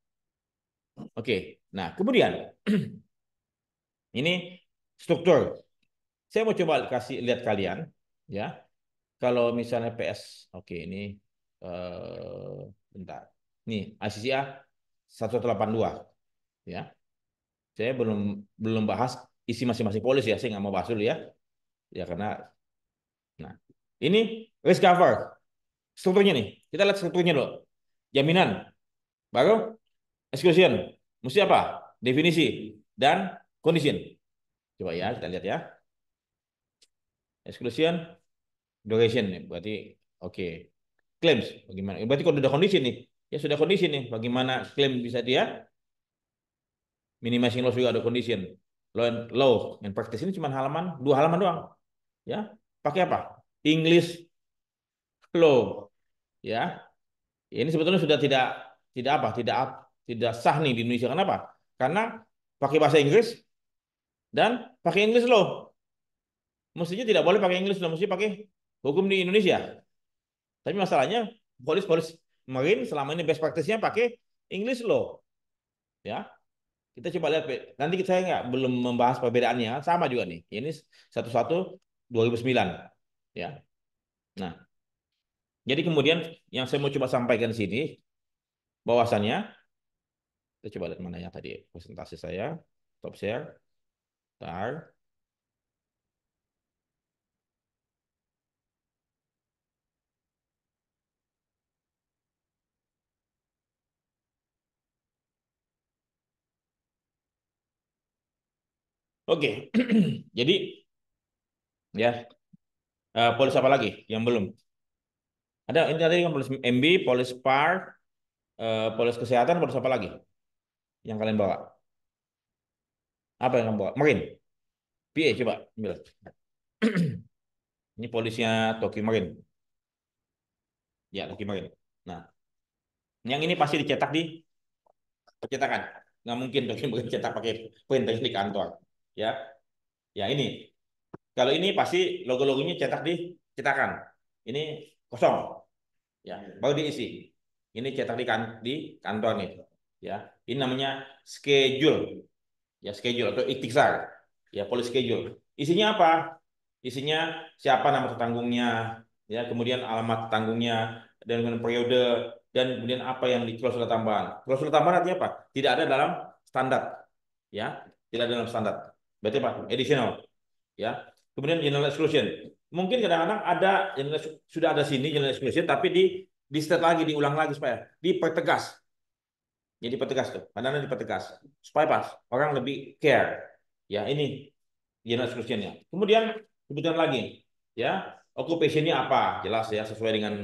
Oke. Nah, kemudian ini struktur. Saya mau coba kasih lihat kalian, ya. Kalau misalnya PS, oke ini bentar. Nih, ICCA 182, ya. Saya belum bahas isi masing-masing polis ya. Saya nggak mau bahas dulu ya. Ya karena nah, ini risk cover. Strukturnya nih. Kita lihat strukturnya dulu. Jaminan. Baru exclusion. Mesti apa? Definisi dan condition. Coba ya, kita lihat ya. Exclusion, duration nih. Berarti oke. Claims bagaimana? Berarti kalau sudah kondisi nih. Ya sudah kondisi nih. Bagaimana klaim bisa dia minimizing loss juga ada condition. Law and practice ini cuma 2 halaman doang. Ya. Pakai apa? English law. Ya. Ini sebetulnya sudah tidak tidak sah nih di Indonesia. Kenapa? Karena pakai bahasa Inggris dan pakai English law. Mestinya tidak boleh pakai English law, mesti pakai hukum di Indonesia. Tapi masalahnya polis-polis Marine selama ini best practice-nya pakai English law. Ya, kita coba lihat. Nanti saya belum membahas perbedaannya, sama juga nih. Ini 11/2009. Ya. Nah, jadi kemudian yang saya mau coba sampaikan di sini bahwasannya kita coba lihat mana ya tadi presentasi saya, top share, tar. Oke, jadi ya polis apa lagi yang belum? Ada ini tadi kan polis MB, polis PAR, polis kesehatan, polis apa lagi yang kalian bawa? Apa yang kamu bawa? Marin, PA coba ambil. Ini polisnya Tokyo Marine. Ya, Tokyo Marine. Nah, yang ini pasti dicetak di percetakan. Nggak mungkin Tokyo Marine cetak pakai printer di kantor. Ya, ya ini. Kalau ini pasti logo-logonya cetak di cetakan. Ini kosong. Ya, baru diisi. Ini cetak di kantor nih. Ya, ini namanya schedule. Ya, schedule atau ikhtisar. Ya, police schedule. Isinya apa? Isinya siapa nama tetanggungnya, ya, kemudian alamat tetanggungnya, dan kemudian periode, dan kemudian apa yang di klausul tambahan. Klausul tambahan artinya apa? Tidak ada dalam standar, ya, tidak ada dalam standar. Berarti apa? Additional, ya. Kemudian general exclusion. Mungkin kadang-kadang ada sudah ada sini general exclusion, tapi di state lagi, diulang lagi supaya dipertegas. Jadi pertegas tuh, kadang-kadang dipertegas supaya pas orang lebih care. Ya, ini general exclusion-nya. Kemudian kebutuhan lagi, ya, occupation-nya apa? Jelas ya, sesuai dengan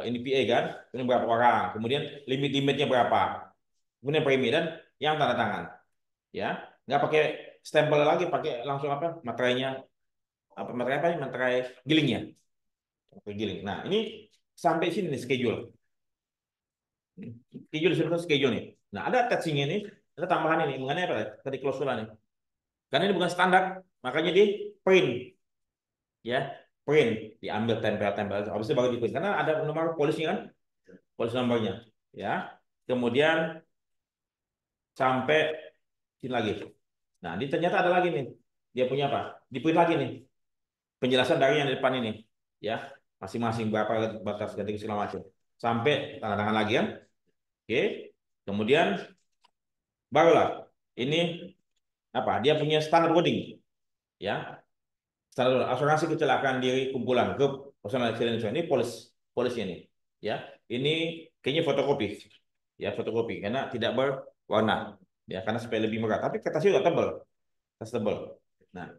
ini PA kan, kemudian berapa orang, kemudian limit-limitnya berapa, kemudian premi dan yang tanda tangan, ya, nggak pakai stempel lagi, pakai langsung apa materainya, apa materai apa? Materai gilingnya, pakai giling. Nah, ini sampai sini nih schedule. Schedule disebut schedule nih. Nah, ada attaching ini, ada tambahan ini mengenai apa tadi klausul nih. Karena ini bukan standar, makanya di print, ya, print, diambil tempel-tempel, habis itu baru di print. Karena ada nomor polisnya kan, polis nomornya, ya. Kemudian sampai sini lagi. Nah, ini ternyata ada lagi nih, dia punya apa? Di print lagi nih, penjelasan dari yang di depan ini, ya, masing-masing berapa batas ganti segala macam, sampai tanda tangan lagi kan. Oke, kemudian barulah ini apa? Dia punya standar wording, ya. Standar asuransi kecelakaan diri kumpulan grup personal accident insurance. Ini polisnya nih, ya. Ini kayaknya fotokopi, ya, fotokopi karena tidak berwarna, ya, karena supaya lebih murah. Tapi kertasnya udah tebal, kertas tebal. Nah,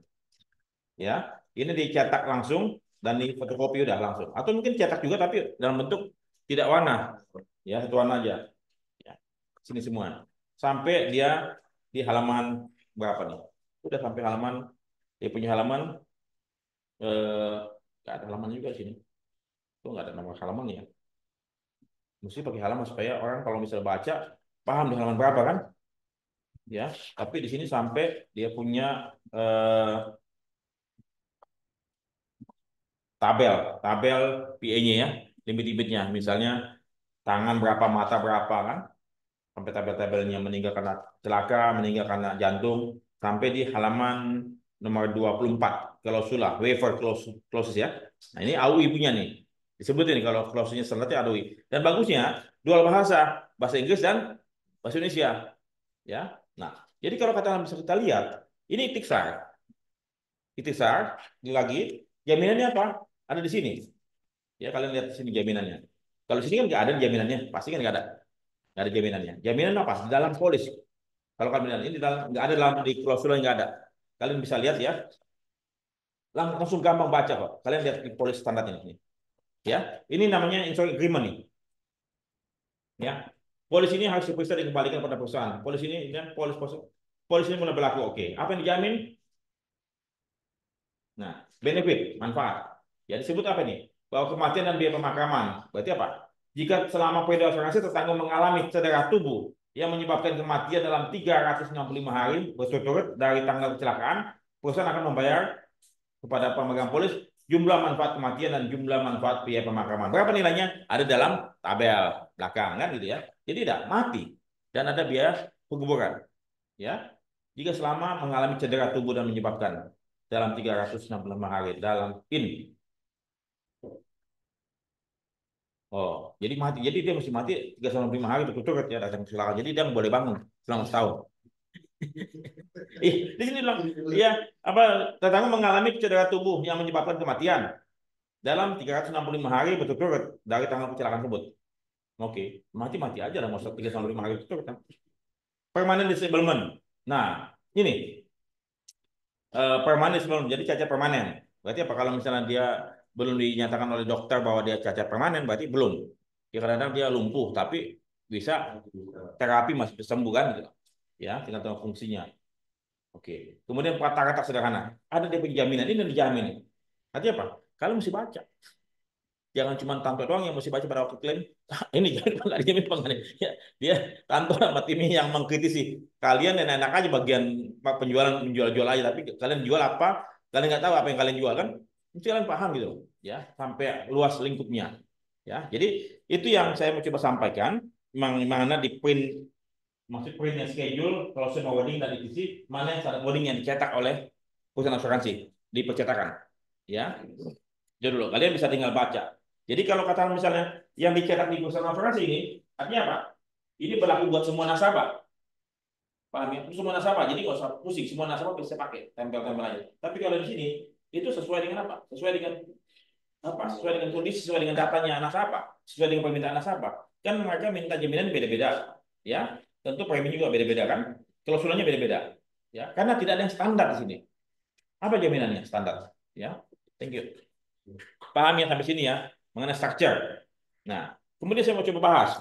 ya, ini dicetak langsung dan di fotokopi udah langsung. Atau mungkin cetak juga tapi dalam bentuk tidak warna, ya, satu warna aja. Ya, sini semua. Sampai dia di halaman berapa nih? Udah sampai halaman, dia punya halaman nggak ada halaman juga sini. Itu nggak ada nama halaman ya. Mesti pakai halaman supaya orang kalau misalnya baca paham di halaman berapa kan? Ya. Tapi di sini sampai dia punya tabel PA-nya ya, limit-limitnya. Misalnya tangan berapa, mata berapa kan? Sampai tabel-tabelnya meninggal karena celaka, meninggal karena jantung, sampai di halaman nomor 24 klausula, waiver clauses ya. Nah, ini AUI punya nih. Disebut ini kalau klausulnya standarnya AUI. Dan bagusnya dual bahasa Inggris dan bahasa Indonesia, ya. Nah, jadi kalau kata bisa kita lihat, ini ikhtisar. Ikhtisar, ini lagi jaminannya apa? Ada di sini. Ya, kalian lihat di sini jaminannya. Kalau di sini kan nggak ada jaminannya, pasti kan nggak ada. Nggak ada jaminannya. Jaminan apa? Di dalam polis. Kalau kalian ini di dalam, nggak ada dalam di klausul nggak ada. Kalian bisa lihat ya. Langsung gampang baca kok. Kalian lihat di polis standar ini. Ya, ini namanya insurance agreement nih. Ya, polis ini harus diperiksa dan dikembalikan pada perusahaan. Polis ini dan polis ini mulai berlaku. Oke, apa yang dijamin? Nah, benefit, manfaat. Ya disebut apa nih? Bahwa kematian dan biaya pemakaman. Berarti apa? jika selama periode asuransi tertanggung mengalami cedera tubuh yang menyebabkan kematian dalam 365 hari berturut-turut dari tanggal kecelakaan, perusahaan akan membayar kepada pemegang polis jumlah manfaat kematian dan jumlah manfaat biaya pemakaman. Berapa nilainya? Ada dalam tabel belakang kan gitu ya. Jadi tidak mati dan ada biaya pengguguran. Ya. Jika selama mengalami cedera tubuh dan menyebabkan dalam 365 hari dalam ini. Oh, jadi mati. Jadi dia mesti mati 365 hari berturut-turut ya datang kecelakaan. Jadi dia boleh bangun selama setahun. Di sini bilang, ya apa tetangga mengalami cedera tubuh yang menyebabkan kematian dalam 365 hari berturut-turut dari tanggal kecelakaan tersebut. Oke, mati-mati aja lah, mau 365 hari berturut-turut kan. Permanent disablement. Nah, ini permanent disablement, jadi cacat permanen. Berarti apa kalau misalnya dia belum dinyatakan oleh dokter bahwa dia cacat permanen, berarti belum. Ya kadang-kadang dia lumpuh, tapi bisa terapi masih sembuh kan gitu. Ya, tinggal fungsinya. Oke. Kemudian kata-kata sederhana. Ada dia penjaminan ini dijamin. Artinya apa? Kalian mesti baca. Jangan cuma Tanto doang yang mesti baca pada waktu klaim. Ini jangan nggak dijamin pengen. Ya, dia Tanto sama timnya yang mengkritisi. Kalian enak aja bagian penjualan menjual-jual aja, tapi kalian jual apa? Kalian nggak tahu apa yang kalian jual kan? Mesti kalian paham gitu, ya sampai luas lingkupnya. Ya, jadi itu yang saya mau coba sampaikan. Mana di print maksud printnya schedule, closing wording dan divisi, mana yang standar wording yang dicetak oleh perusahaan asuransi di percetakan. Ya, jadi dulu kalian bisa tinggal baca. Jadi kalau kata misalnya yang dicetak di perusahaan asuransi ini, artinya apa? Ini berlaku buat semua nasabah. Paham ya? Semua nasabah. Jadi nggak usah pusing, semua nasabah bisa pakai tempel-tempel aja. Tapi kalau di sini itu sesuai dengan apa? Sesuai dengan apa? Sesuai dengan kondisi, sesuai dengan datanya nasabah, sesuai dengan permintaan nasabah. Kan mereka minta jaminan beda-beda, ya. Tentu premi juga beda-beda kan? Klausulnya beda-beda, ya. Karena tidak ada yang standar di sini. Apa jaminannya standar? Ya, thank you. Paham ya sampai sini ya mengenai structure. Nah, kemudian saya mau coba bahas.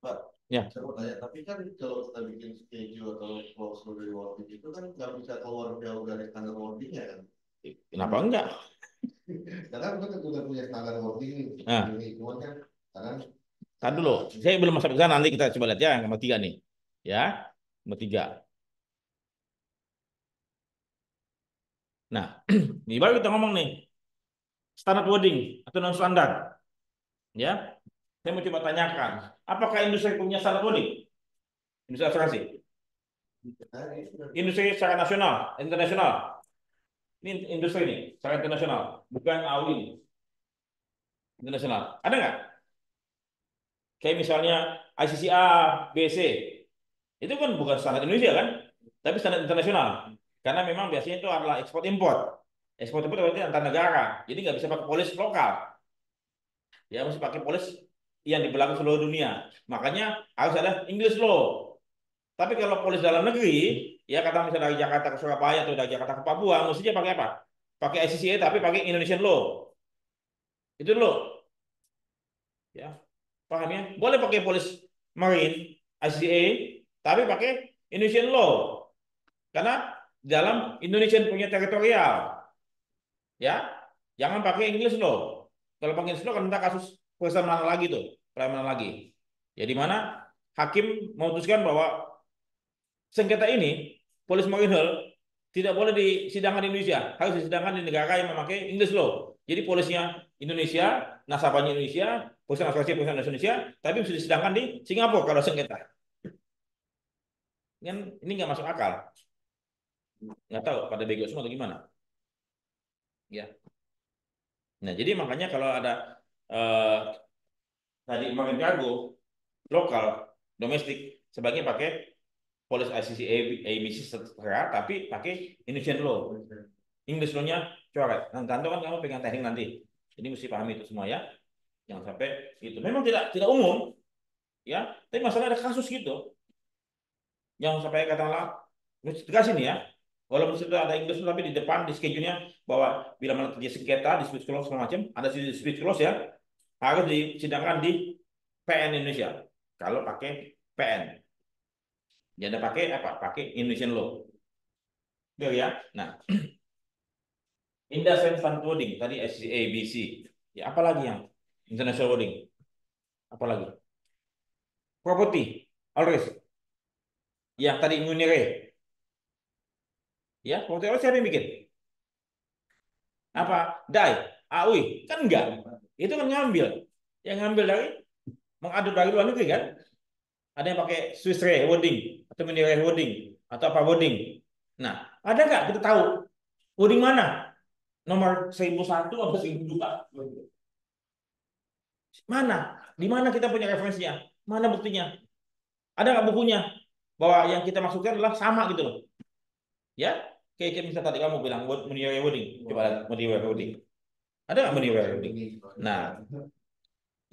Pak, Ya. saya mau tanya, tapi kan kalau kita bikin schedule atau klausul rewarding itu kan nggak bisa keluar jauh dari standar wordingnya kan? Kenapa enggak? Karena kita udah punya standar wording nih. Nah. Ini cuma kan sekarang Tahan dulu, saya belum masuk ke sana, nanti kita coba lihat ya yang nomor 3 nih. Ya, nomor 3. Nah, ini baru kita ngomong nih. Standard wording atau non standar. Ya. Saya mau coba tanyakan, apakah industri punya standard wording? Industri asuransi. Industri secara nasional, internasional. Ini industri ini, secara internasional, bukan AU ini. Internasional. Ada nggak? Kayak misalnya ICCA, BC. Itu kan bukan standar Indonesia kan? Tapi standar internasional. Karena memang biasanya itu adalah ekspor impor. Ekspor impor berarti antar negara. Jadi nggak bisa pakai polis lokal. Ya mesti pakai polis yang diberlakukan seluruh dunia. Makanya harus ada English law. Tapi kalau polis dalam negeri, ya kata misalnya dari Jakarta ke Surabaya atau dari Jakarta ke Papua, mestinya pakai apa? Pakai ICCA tapi pakai Indonesian law. Itu dulu. Ya. Paham ya? Boleh pakai polis marine, ICCA, tapi pakai Indonesian law. Karena dalam Indonesian punya teritorial. Ya. Jangan pakai English law. Kalau pakai English law kan entah kasus perusahaan mana lagi tuh, mana lagi. Ya di mana hakim memutuskan bahwa sengketa ini polis marine tidak boleh disidangkan di Indonesia, harus disidangkan di negara yang memakai English law. Jadi polisnya Indonesia, nasabahnya Indonesia, perusahaan asuransi perusahaan Indonesia, tapi bisa disidangkan di Singapura kalau sengketa. Kan ini nggak masuk akal. Nggak tahu pada bego semua atau gimana. Ya. Nah jadi makanya kalau ada tadi marine cargo lokal, domestik, sebaiknya pakai polis ICC ABC setara, tapi pakai Indonesian law. English law-nya coret. Nanti kan kamu pegang teknik nanti. Jadi mesti pahami itu semua ya. Jangan sampai itu. Memang tidak umum, ya. Tapi masalah ada kasus gitu. Yang sampai katakanlah tegas ini ya. Walaupun sudah ada English tapi di depan di schedule-nya bahwa bila mana terjadi sengketa, dispute clause segala macam, ada dispute clause ya, harus disidangkan di PN Indonesia. Kalau pakai PN. Jadi pakai apa? Pakai Indonesian law. Betul ya? Nah, industry standard wording tadi SCA, BC. Ya, apalagi yang international holding? Apalagi? Property, all risk. Yang tadi Munire. Ya, property all risk siapa yang bikin? Apa? DAI, AUI, kan enggak. Itu kan ngambil. Yang ngambil dari mengadop dari luar negeri kan? Ada yang pakai Swiss Re holding atau Munire holding atau apa holding. Nah, ada nggak kita tahu holding mana? Nomor 1001 atau 1002? Mana? Di mana kita punya referensinya? Mana buktinya? Ada nggak bukunya bahwa yang kita maksudkan adalah sama gitu loh? Ya, kayak misalnya tadi kamu bilang buat Munire holding, coba lihat Munire holding. Ada nggak Munire holding? Nah,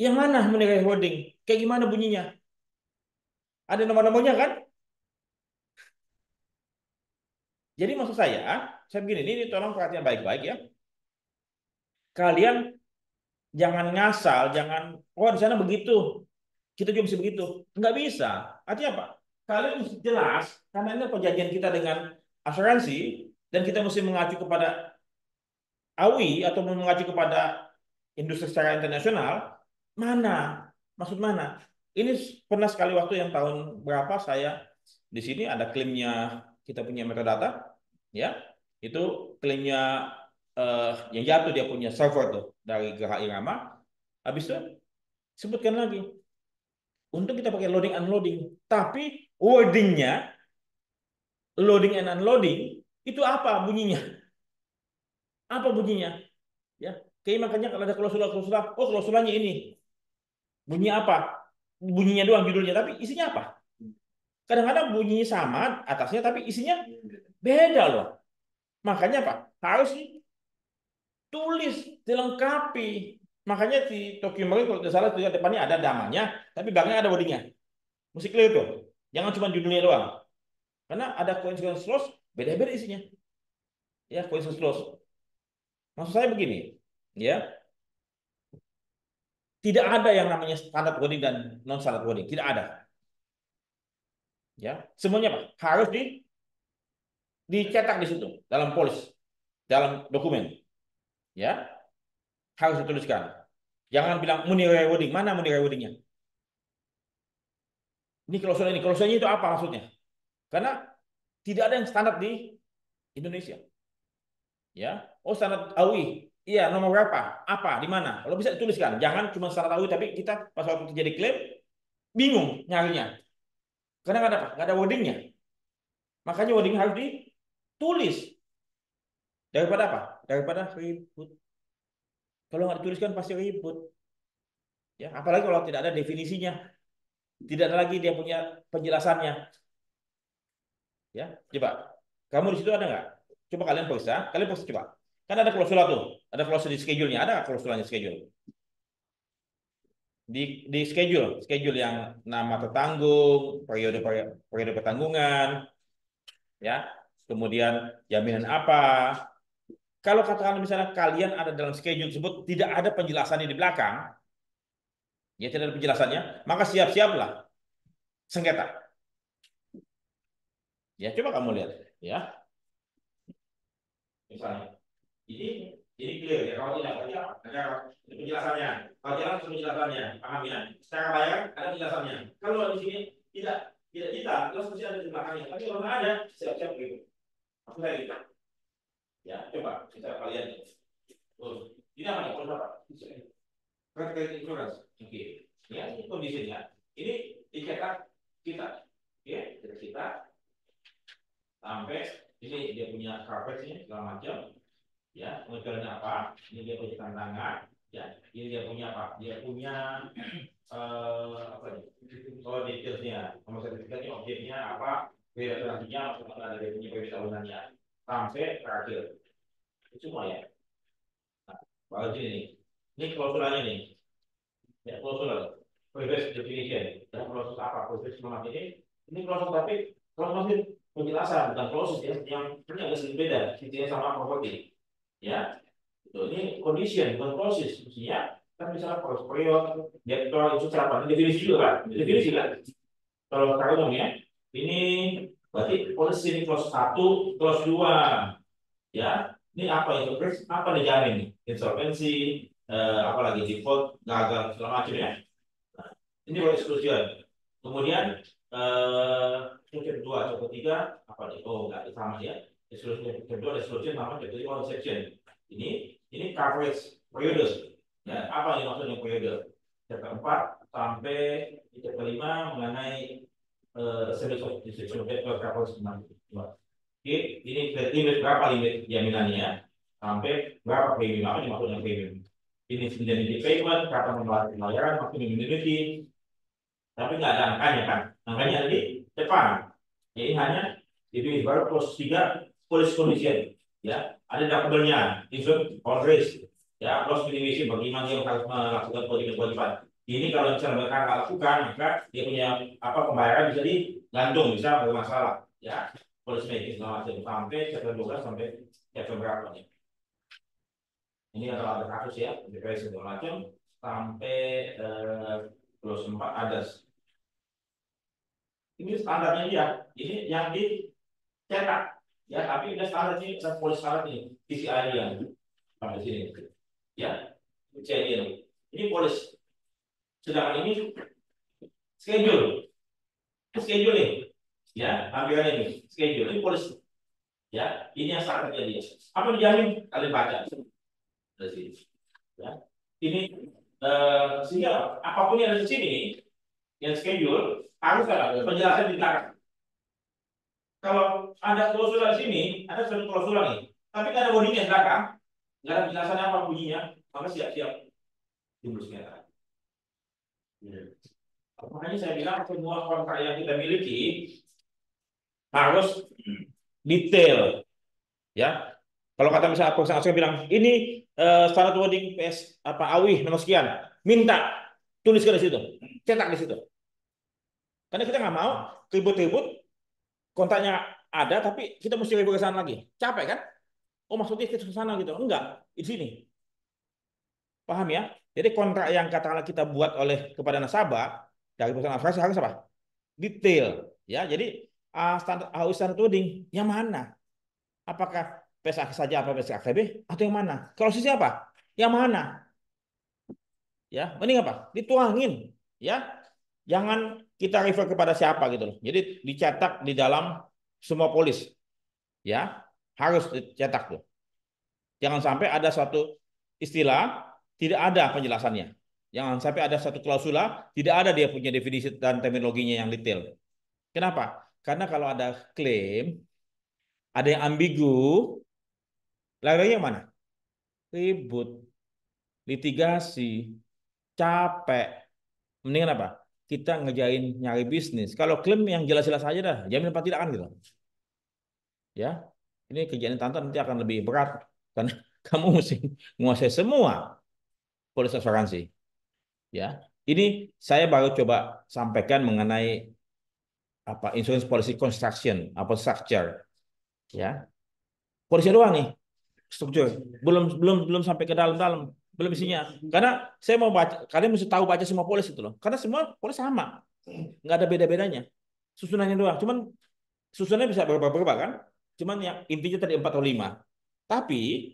yang mana Munire holding? Kayak gimana bunyinya? Ada nomor-nomornya kan? Jadi maksud saya begini, ini tolong perhatian baik-baik ya. Kalian jangan ngasal, jangan, oh di sana begitu, kita juga mesti begitu. Nggak bisa. Artinya apa? Kalian mesti jelas, karena ini perjanjian kita dengan asuransi, dan kita mesti mengacu kepada AUI atau mengacu kepada industri secara internasional, mana? Maksud mana? Ini pernah sekali waktu yang tahun berapa saya di sini ada klaimnya kita punya metadata, ya itu klaimnya yang jatuh dia punya server tuh dari Geraha Irama, habis itu sebutkan lagi untuk kita pakai loading unloading, tapi wordingnya loading and unloading itu apa bunyinya? Apa bunyinya? Ya, kayak makanya kalau ada klausul-klausul, oh klausulanya ini bunyi apa? Bunyinya doang judulnya, tapi isinya apa? Kadang-kadang bunyinya sama atasnya, tapi isinya beda loh. Makanya apa? Harus tulis, dilengkapi. Makanya di Tokyo Marine kalau tidak salah di depannya ada namanya, tapi belakangnya ada wordingnya. Mesti clear tuh. Jangan cuma judulnya doang. Karena ada coincidence clause, beda-beda isinya. Ya, coincidence clause. Maksud saya begini, ya. Tidak ada yang namanya standard wording dan non standard wording, tidak ada. Ya, semuanya Pak harus dicetak di situ dalam polis, dalam dokumen. Ya, harus dituliskan. Jangan bilang Munire wording, mana Munire wordingnya? Ini klausulnya itu apa maksudnya? Karena tidak ada yang standar di Indonesia. Ya, oh standar AUI, iya nomor berapa, apa, di mana? Kalau bisa dituliskan, jangan cuma standar AUI, tapi kita pas waktu terjadi klaim bingung nyarinya, karena nggak ada wordingnya. Makanya wording harus ditulis. Daripada apa? Daripada ribut. Kalau nggak dituliskan pasti ribut. Ya, apalagi kalau tidak ada definisinya, tidak ada lagi dia punya penjelasannya. Ya, coba. Kamu di situ ada nggak? Coba kalian periksa coba. Kan ada klausul tuh, ada klausul di schedule-nya, ada nggak klausulnya schedule? Di schedule yang nama tertanggung, periode pertanggungan, ya, kemudian jaminan apa. Kalau katakan misalnya kalian ada dalam schedule tersebut tidak ada penjelasannya di belakang, ya tidak ada penjelasannya, maka siap-siaplah sengketa. Ya coba kamu lihat, ya. Misalnya, ini clear ya. Kalau tidak ada penjelasannya. Kalau tidak ada penjelasannya, paham ya? Secara layar ada penjelasannya. Kalau di sini tidak kita, terus mesti ada di belakangnya. Tapi kalau nggak ada, siap-siap gitu. Aku kayak gitu. Ya, coba kita kalian. Oh, ini apa nih? Kalau apa? Credit insurance. Oke. Ya, ini kondisinya. Ini dicetak kita. Ya, kita sampai ini dia punya coverage-nya segala macam. Ya, modelnya apa? Ini dia punya tantangan. Ya, ini dia punya apa? Dia punya apa nih? Oh, detailsnya. Nomor sertifikatnya, objeknya apa? Beda asuransinya, maksudnya ada dia punya beda tahunannya. Sampai terakhir. Itu semua ya. Nah, baru ini. Ini klausulanya nih. Ya, klausul. Progress definition. Ya, klausul apa? Progress nomor ini. Ini klausul tapi klausul penjelasan bukan klausul ya, yang agak sedikit beda. Intinya sama properti. Ya, itu ini condition bukan proses mestinya kan misalnya proses period debtor itu apa definisi juga kan definisi kan kalau kata umumnya ini berarti policy ini clause 1 clause 2 ya ini apa itu apa dijamin nih insolvency apalagi default, gagal segala macam ya. Nah, ini baru exclusion. Kemudian exclusion kedua atau ketiga apa nih? Oh enggak sama ya. Exclusion kedua exclusion sama ketiga exception. Ini coverage periode. Ya, apa yang maksudnya periode? Chapter 4 sampai chapter 5 mengenai service of decision coverage. Oke, ini berapa limit jaminannya sampai berapa premium, apa yang maksudnya premium? Ini indemnity payment, kapan pembayaran, maksimum indemnity, tapi nggak ada angkanya kan? Angkanya di depan. Jadi hanya itu baru plus 3 police condition, ya ada double-nya, include all risk, ya plus minimization bagaimana dia harus melakukan kewajiban. Ini kalau misalnya mereka nggak lakukan, maka dia punya apa pembayaran bisa digantung, bisa bermasalah, ya police making segala macam sampai chapter 12 sampai chapter berapa nih? Ini kalau ada kasus ya, depresi segala macam sampai 24 ada. Ini standarnya dia. Ini yang dicetak ya, tapi udah standar ini ada polis syarat ini PCI yang sampai sini ya. Ini polis, sedangkan ini schedule nih ya, tampilan ini schedule ini polis ya. Ini yang standarnya dia. Apa dijamin? Kalian baca dari sini ya. Ini sehingga apapun yang ada di sini yang schedule harus ada penjelasan di belakang. Kalau ada klausul di sini, ada satu klausul nih, tapi nggak ada bodinya di belakang, nggak ada penjelasannya apa bunyinya, maka siap-siap timbul sengketa. Makanya saya bilang semua kontrak yang kita miliki harus detail, ya. Kalau kata misalnya perusahaan saya bilang ini standar wording PS apa AWI nomor sekian, minta tuliskan di situ, cetak di situ. Karena kita nggak mau ribut-ribut, kontaknya ada tapi kita mesti ribut ke sana lagi, capek kan? Oh maksudnya kita ke sana gitu? Enggak, di sini. Paham ya? Jadi kontrak yang katakanlah kita buat oleh kepada nasabah dari perusahaan asuransi harus apa? Detail, ya. Jadi standar standar wording yang mana? Apakah PSAK saja apa PSAKB atau yang mana? Kalau sisi apa? Yang mana? Ya, mending apa? Dituangin, ya. Jangan kita refer kepada siapa gitu loh. Jadi dicetak di dalam semua polis, ya harus dicetak tuh. Jangan sampai ada suatu istilah tidak ada penjelasannya. Jangan sampai ada satu klausula tidak ada dia punya definisi dan terminologinya yang detail. Kenapa? Karena kalau ada klaim, ada yang ambigu, larinya mana? Ribut, litigasi, capek. Mendingan apa? Kita ngejain nyari bisnis. Kalau klaim yang jelas-jelas aja dah, jamin apa tidak kan gitu. Ya, ini kerjaan tante nanti akan lebih berat karena kamu mesti menguasai semua polis asuransi. Ya, ini saya baru coba sampaikan mengenai apa insurance policy construction, apa structure. Ya, polisi doang nih struktur, belum sampai ke dalam-dalam, belum isinya. Karena saya mau baca, kalian mesti tahu baca semua polis itu loh. Karena semua polis sama, nggak ada beda-bedanya. Susunannya doang. Cuman susunannya bisa berubah-ubah kan. Cuman yang intinya tadi 4 atau 5. Tapi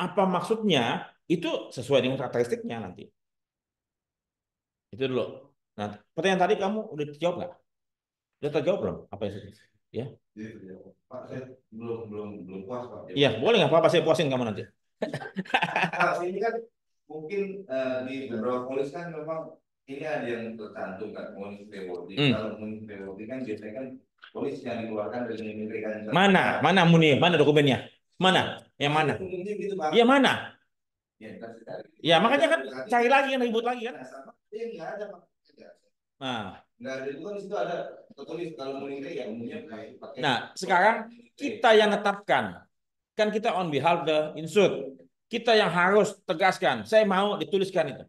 apa maksudnya itu sesuai dengan karakteristiknya nanti. Itu dulu. Nah, pertanyaan tadi kamu udah dijawab nggak? Udah terjawab belum? Apa itu? Ya. Pak, saya belum puas Pak. Iya, boleh nggak apa-apa saya puasin kamu nanti. Pak, ini kan mungkin di beberapa polis kan memang ini ada yang tercantum kan money rewarding. Kalau money rewarding kan biasanya kan polis yang dikeluarkan dari memberikan. Mana Muni? Mana dokumennya? Mana? Yang mana? Gitu, Pak. Iya mana? Ya, makanya kan cari lagi kan ribut lagi kan? Nggak ada Pak. Nah, nggak ada itu kan di situ ada tertulis kalau meninggal ya umumnya pakai. Nah, sekarang kita yang tetapkan. Kan kita on behalf the insured. Kita yang harus tegaskan. Saya mau dituliskan itu.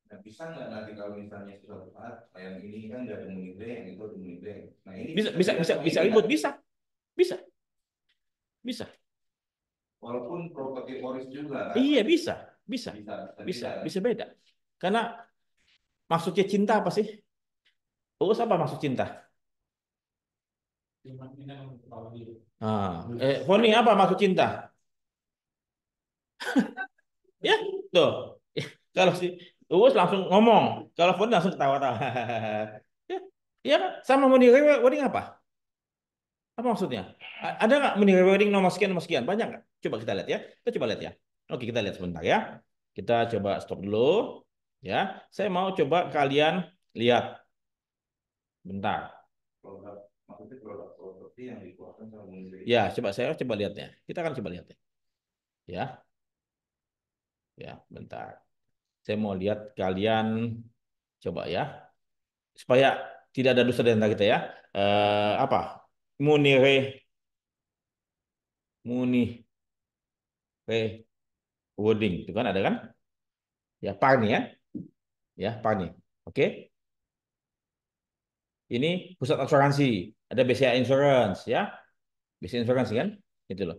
Nah, bisa nggak nanti kalau misalnya suatu saat yang ini kan nggak ada meninggal, yang itu ada meninggal. Nah, ini bisa ribut, bisa. Walaupun properti polis juga kan? Iya bisa beda. Karena maksudnya cinta apa sih? Urus apa maksud cinta? Foni apa maksud cinta? Ya, tuh. Kalau si Uus langsung ngomong, kalau Foni langsung ketawa-tawa. Ya, ya kan? Sama money rewarding apa? Apa maksudnya? Ada nggak money rewarding nomor sekian? Banyak nggak? Coba kita lihat ya. Kita coba lihat ya. Oke, kita lihat sebentar ya. Kita coba stop dulu. Ya, saya mau coba kalian lihat. Bentar. Produk, maksudnya produk properti yang dikeluarkan sama Menteri. Ya, saya coba lihatnya. Kita akan coba lihat ya. Ya, ya, bentar. Saya mau lihat kalian coba ya. Supaya tidak ada dusta di antara kita ya. Apa? Munire Munire Wording itu kan ada kan? Ya, Parni ya. Ya, Parni. Oke. Ini pusat asuransi, ada BCA Insurance ya. BCA Insurance kan? Itu loh.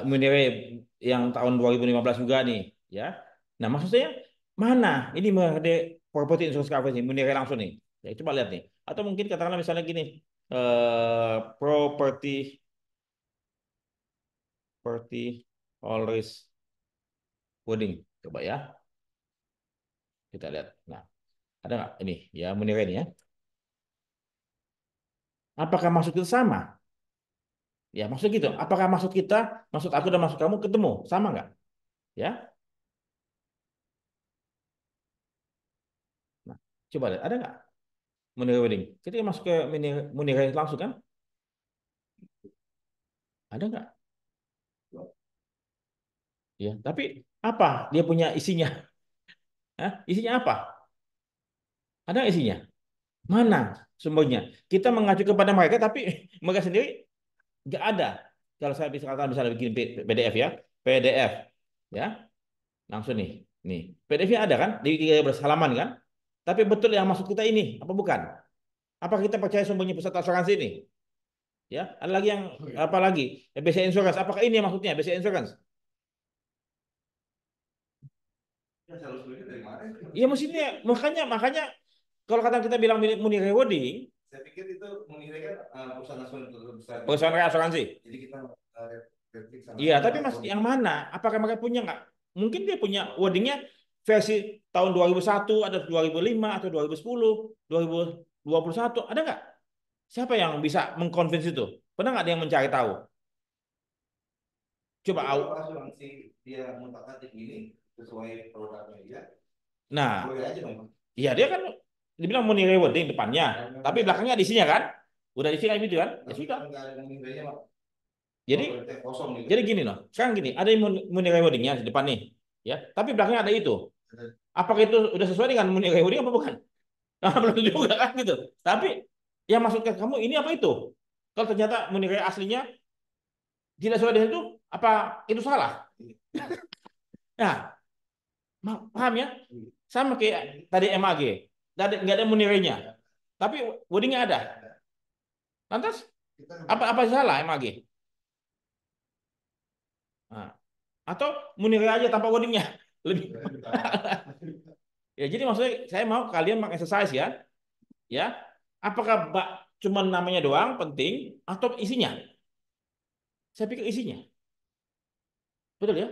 Munire yang tahun 2015 juga nih, ya. Nah, maksudnya mana? Ini ada property insurance coverage nih, Munire langsung nih. Ya, coba lihat nih. Atau mungkin katakanlah misalnya gini, property all risk wording. Coba ya. Kita lihat. Nah, ada nggak ini? Ya, Munire ini ya. Apakah maksud kita sama? Ya, maksud gitu. Apakah maksud kita, maksud aku dan maksud kamu ketemu? Sama nggak? Ya. Nah, coba lihat. Ada nggak Munire Wedding? Kita masuk ke Munire langsung kan? Ada nggak? Ya, tapi apa dia punya isinya? Hah? Isinya apa? Ada nggak isinya? Mana sumbernya? Kita mengacu kepada mereka, tapi mereka sendiri nggak ada. Kalau saya bisa bikin PDF ya, PDF ya, langsung nih, nih PDF-nya ada kan di 13 halaman kan? Tapi betul yang maksud kita ini apa bukan? Apa kita percaya sumbernya pusat asuransi ini? Ya, ada lagi yang apa lagi? BCA Insurance. Apakah ini yang maksudnya BCA Insurance? Ya, jalur sendiri dari mana itu? Iya mestinya makanya kalau kata kita bilang Munir Rewarding, Saya pikir itu menilai kan perusahaan nasional besar. perusahaan asuransi. Jadi kita replik sama. Iya, tapi mas yang mana? Apakah mereka punya nggak? Mungkin dia punya wordingnya versi tahun 2001, ada 2005 atau 2010, 2021, ada nggak? Siapa yang bisa mengconvince itu? Pernah nggak ada yang mencari tahu? Coba Kalau asuransi dia mutakatif ini sesuai produknya dia, Nah, boleh aja dong. iya dia kan dibilang money rewarding depannya, tapi belakangnya ada isinya kan? Udah isi kayak gitu kan? Ya sudah. Nggak ada menilainya, Pak. Jadi Kosong gitu. jadi gini loh. Sekarang gini, ada yang money rewardingnya di depan nih, ya. Tapi belakangnya ada itu. Apakah itu udah sesuai dengan money rewarding apa bukan? Nah, belum juga kan gitu. Tapi yang masuk ke kamu ini apa itu? Kalau ternyata money rewarding aslinya tidak sesuai dengan itu, apa itu salah? Nah, paham ya? Sama kayak tadi MAG. Nggak ada money rewarding-nya. Tapi wordingnya ada. Lantas apa salah MAG? Nah, atau Munir aja tanpa wordingnya lebih. Ya jadi maksudnya saya mau kalian mengexercise ya, ya. Apakah cuma namanya doang penting atau isinya? Saya pikir isinya, betul ya?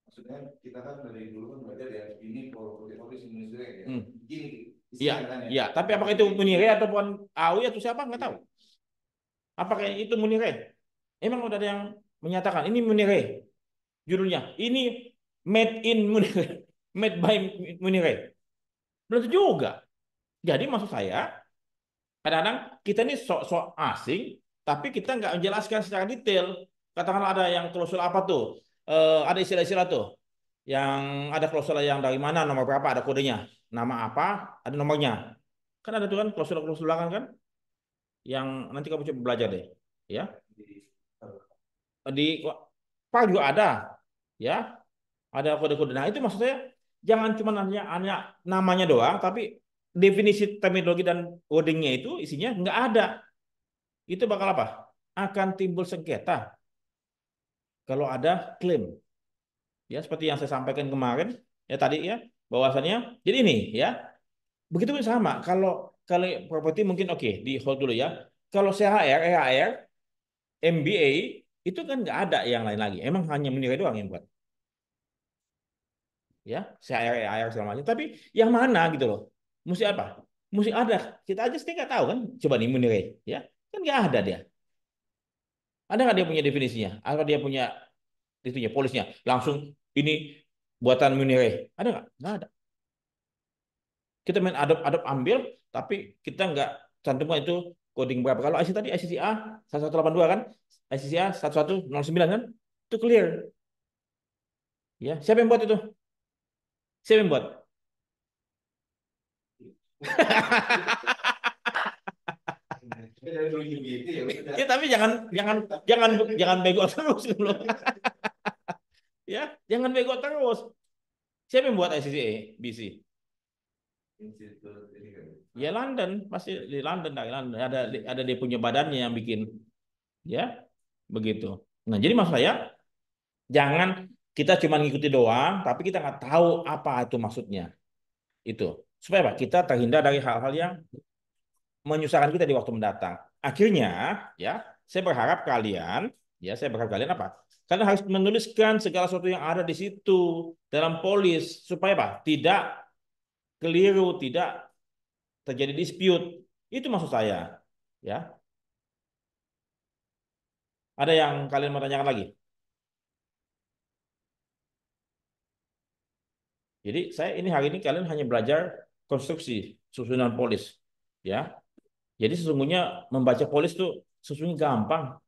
Maksudnya kita kan dari dulu kan belajar ya ini polisi Indonesia ya. Gini. Iya, iya. Tapi apakah itu Munir ataupun AUI atau siapa nggak tahu. Apakah itu Munir? Emang udah ada yang menyatakan ini Munir judulnya. Ini made in Munir, made by Munir. Belum tentu juga. Jadi maksud saya, kadang-kadang kita ini sok-sok asing, tapi kita nggak menjelaskan secara detail. Katakanlah ada yang klausul apa tuh, ada istilah-istilah tuh, yang ada klausul yang dari mana, nomor berapa, ada kodenya, nama apa, ada nomornya. Kan ada tuh kan klausul-klausul belakang kan, yang nanti kamu coba belajar deh, ya. Di Pak juga ada, ya, ada kode-kode. Nah itu maksudnya jangan cuma hanya namanya doang, tapi definisi terminologi dan wordingnya itu isinya nggak ada. Itu bakal apa? Akan timbul sengketa kalau ada klaim. Ya seperti yang saya sampaikan kemarin ya tadi ya bahwasannya. Jadi ini ya begitu pun sama. Kalau properti mungkin oke di hold dulu ya. Kalau CHR, EHR, MBA itu kan nggak ada yang lain lagi. Emang hanya menilai doang yang buat. ya, CAR segala macam. Tapi yang mana gitu loh? Mesti apa? Mesti ada. Kita aja sendiri nggak tahu kan. Coba nih Munire, ya kan nggak ada dia. Ada nggak dia punya definisinya? Atau dia punya itunya, polisnya? Langsung ini buatan Munire. Ada nggak? Nggak ada. Kita main adop ambil, tapi kita nggak cantumkan itu coding berapa. Kalau IC tadi ICCA 1182 kan, ICCA 1109 kan, itu clear. Ya, siapa yang buat itu? Siapa yang buat? Ya, tapi jangan jangan jangan jangan bego terus dulu. Ya, jangan bego terus. Siapa yang buat ICCA BC? Ya London, pasti di London, dari London. Ada dia punya badannya yang bikin, ya begitu. Nah, jadi maksud saya jangan kita cuma ngikuti doang, tapi kita nggak tahu apa itu maksudnya. Itu supaya apa? Kita terhindar dari hal-hal yang menyusahkan kita di waktu mendatang. Akhirnya, ya, saya berharap kalian apa? Kalian harus menuliskan segala sesuatu yang ada di situ dalam polis supaya apa? Tidak keliru, tidak terjadi dispute. Itu maksud saya, ya. Ada yang kalian mau tanyakan lagi? Jadi saya ini hari ini kalian hanya belajar konstruksi susunan polis, ya. Jadi sesungguhnya membaca polis itu sesungguhnya gampang.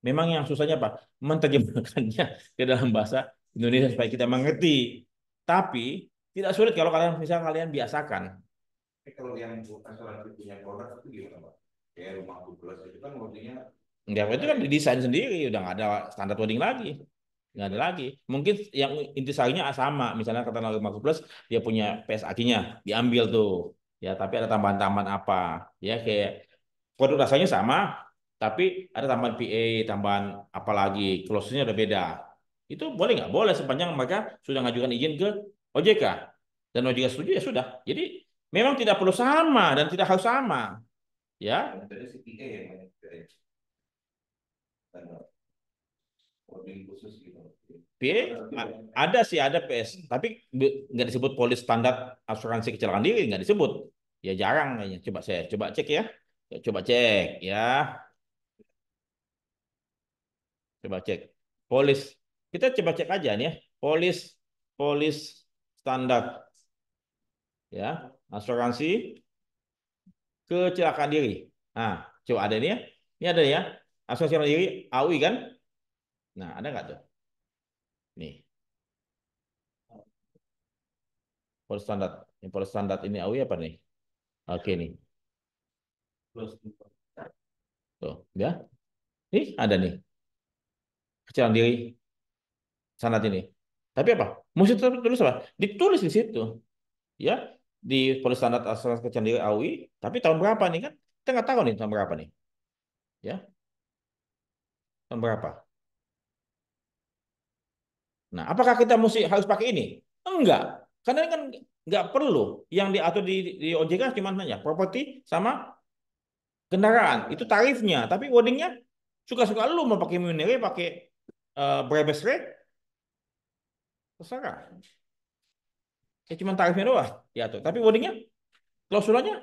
Memang yang susahnya apa? Menerjemahkannya ke dalam bahasa Indonesia supaya kita mengerti. Tapi tidak sulit kalau kalian misalnya kalian biasakan. Kalau yang asuransi punya produk itu gimana, Pak? Kayak rumah plus itu kan modelnya. Enggak, itu kan didesain sendiri, udah nggak ada standar coding lagi. Nggak ada lagi. Mungkin yang intisarinya sama, misalnya kata Marco Plus, dia punya PSAQ-nya, diambil tuh. Ya, tapi ada tambahan-tambahan apa? Ya, kayak produk rasanya sama, tapi ada tambahan PA, tambahan apa lagi, clause-nya udah beda. Itu boleh nggak? Boleh sepanjang mereka sudah ngajukan izin ke OJK. Dan OJK setuju ya sudah. Jadi memang tidak perlu sama dan tidak harus sama. Ya, Dari CPA ya, coding khusus gitu. PA ada sih, ada PS, tapi nggak disebut polis standar asuransi kecelakaan diri, nggak disebut. Ya jarang kayaknya. Coba cek ya. Coba cek ya. Coba cek. Polis. Kita coba cek aja nih ya. Polis polis standar ya. Asuransi kecelakaan diri. Nah, coba ada ini ya. Ini ada ya. Asuransi kecelakaan diri AUI kan? Nah, ada nggak tuh? Nih, polis standar. Ini polis standar ini AUI apa nih? Oke nih. Tuh, ya. Nih ada nih. Kecelakaan diri sanad ini. Tapi apa? Mesti tulis apa? Ditulis di situ. Ya, di polis standar asuransi kecelakaan diri AUI, tapi tahun berapa nih kan? Kita nggak tahu nih tahun berapa nih. Ya, tahun berapa? Nah, apakah kita mesti harus pakai ini? Enggak. Karena ini kan nggak perlu. Yang diatur di OJK cuma hanya properti sama kendaraan. Itu tarifnya. Tapi wordingnya suka-suka lu mau pakai Munire, pakai Brebes rate, terserah. Ya cuma tarifnya doang diatur. Tapi wordingnya, klausulanya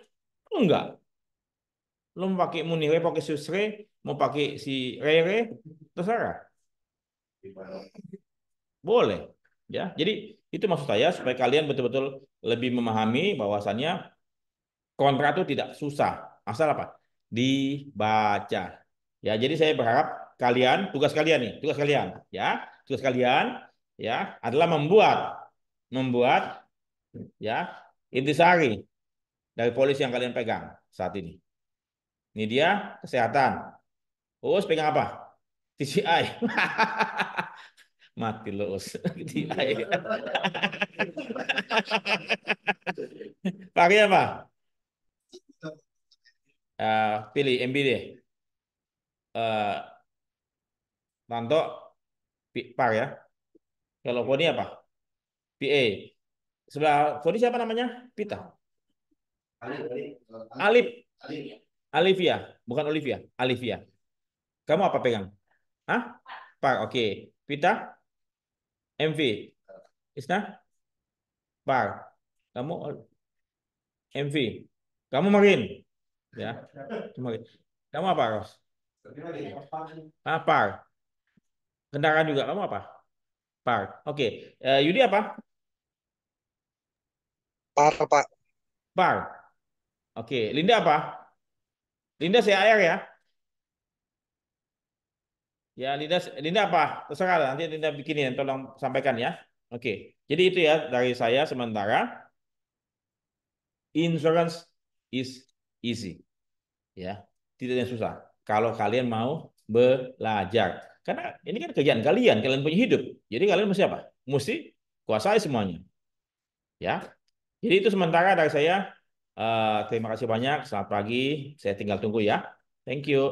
enggak. Lu mau pakai Munire, pakai Susre, mau pakai si Rere, terserah. Boleh. Ya, jadi itu maksud saya supaya kalian betul-betul lebih memahami bahwasannya kontrak itu tidak susah. Asal apa? Dibaca. Ya, jadi saya berharap kalian, tugas kalian, ya, tugas kalian, ya, adalah membuat, ya, intisari dari polisi yang kalian pegang saat ini. Ini dia kesehatan. Us pegang apa? TCI. Mati lo us. TCI. Pakai apa? Pilih MBD. Tanto par ya. Kalau Koni apa? PA. Sebelah Koni siapa namanya? Pita. Alif. Alivia. Bukan Olivia. Alivia. Kamu apa pegang? Hah? Par. Oke. Pita. MV. Isna? Par. Kamu MV. Kamu Marin. Ya. Marin. Kamu apa, Ros? Par. Kendaraan juga. Kamu apa? Par. Oke. Yudi apa? Par, Pak. Par. Oke. Linda apa? Linda CAR ya? Ya, Linda apa? Terserah lah, nanti Linda bikinin, tolong sampaikan ya. Oke. Jadi itu ya dari saya sementara. Insurance is easy. Ya, tidak yang susah. Kalau kalian mau belajar. Karena ini kan kerjaan kalian, kalian punya hidup. Jadi kalian mesti apa? Mesti kuasai semuanya. Ya. Jadi itu sementara dari saya. Terima kasih banyak. Selamat pagi. Saya tinggal tunggu ya. Thank you.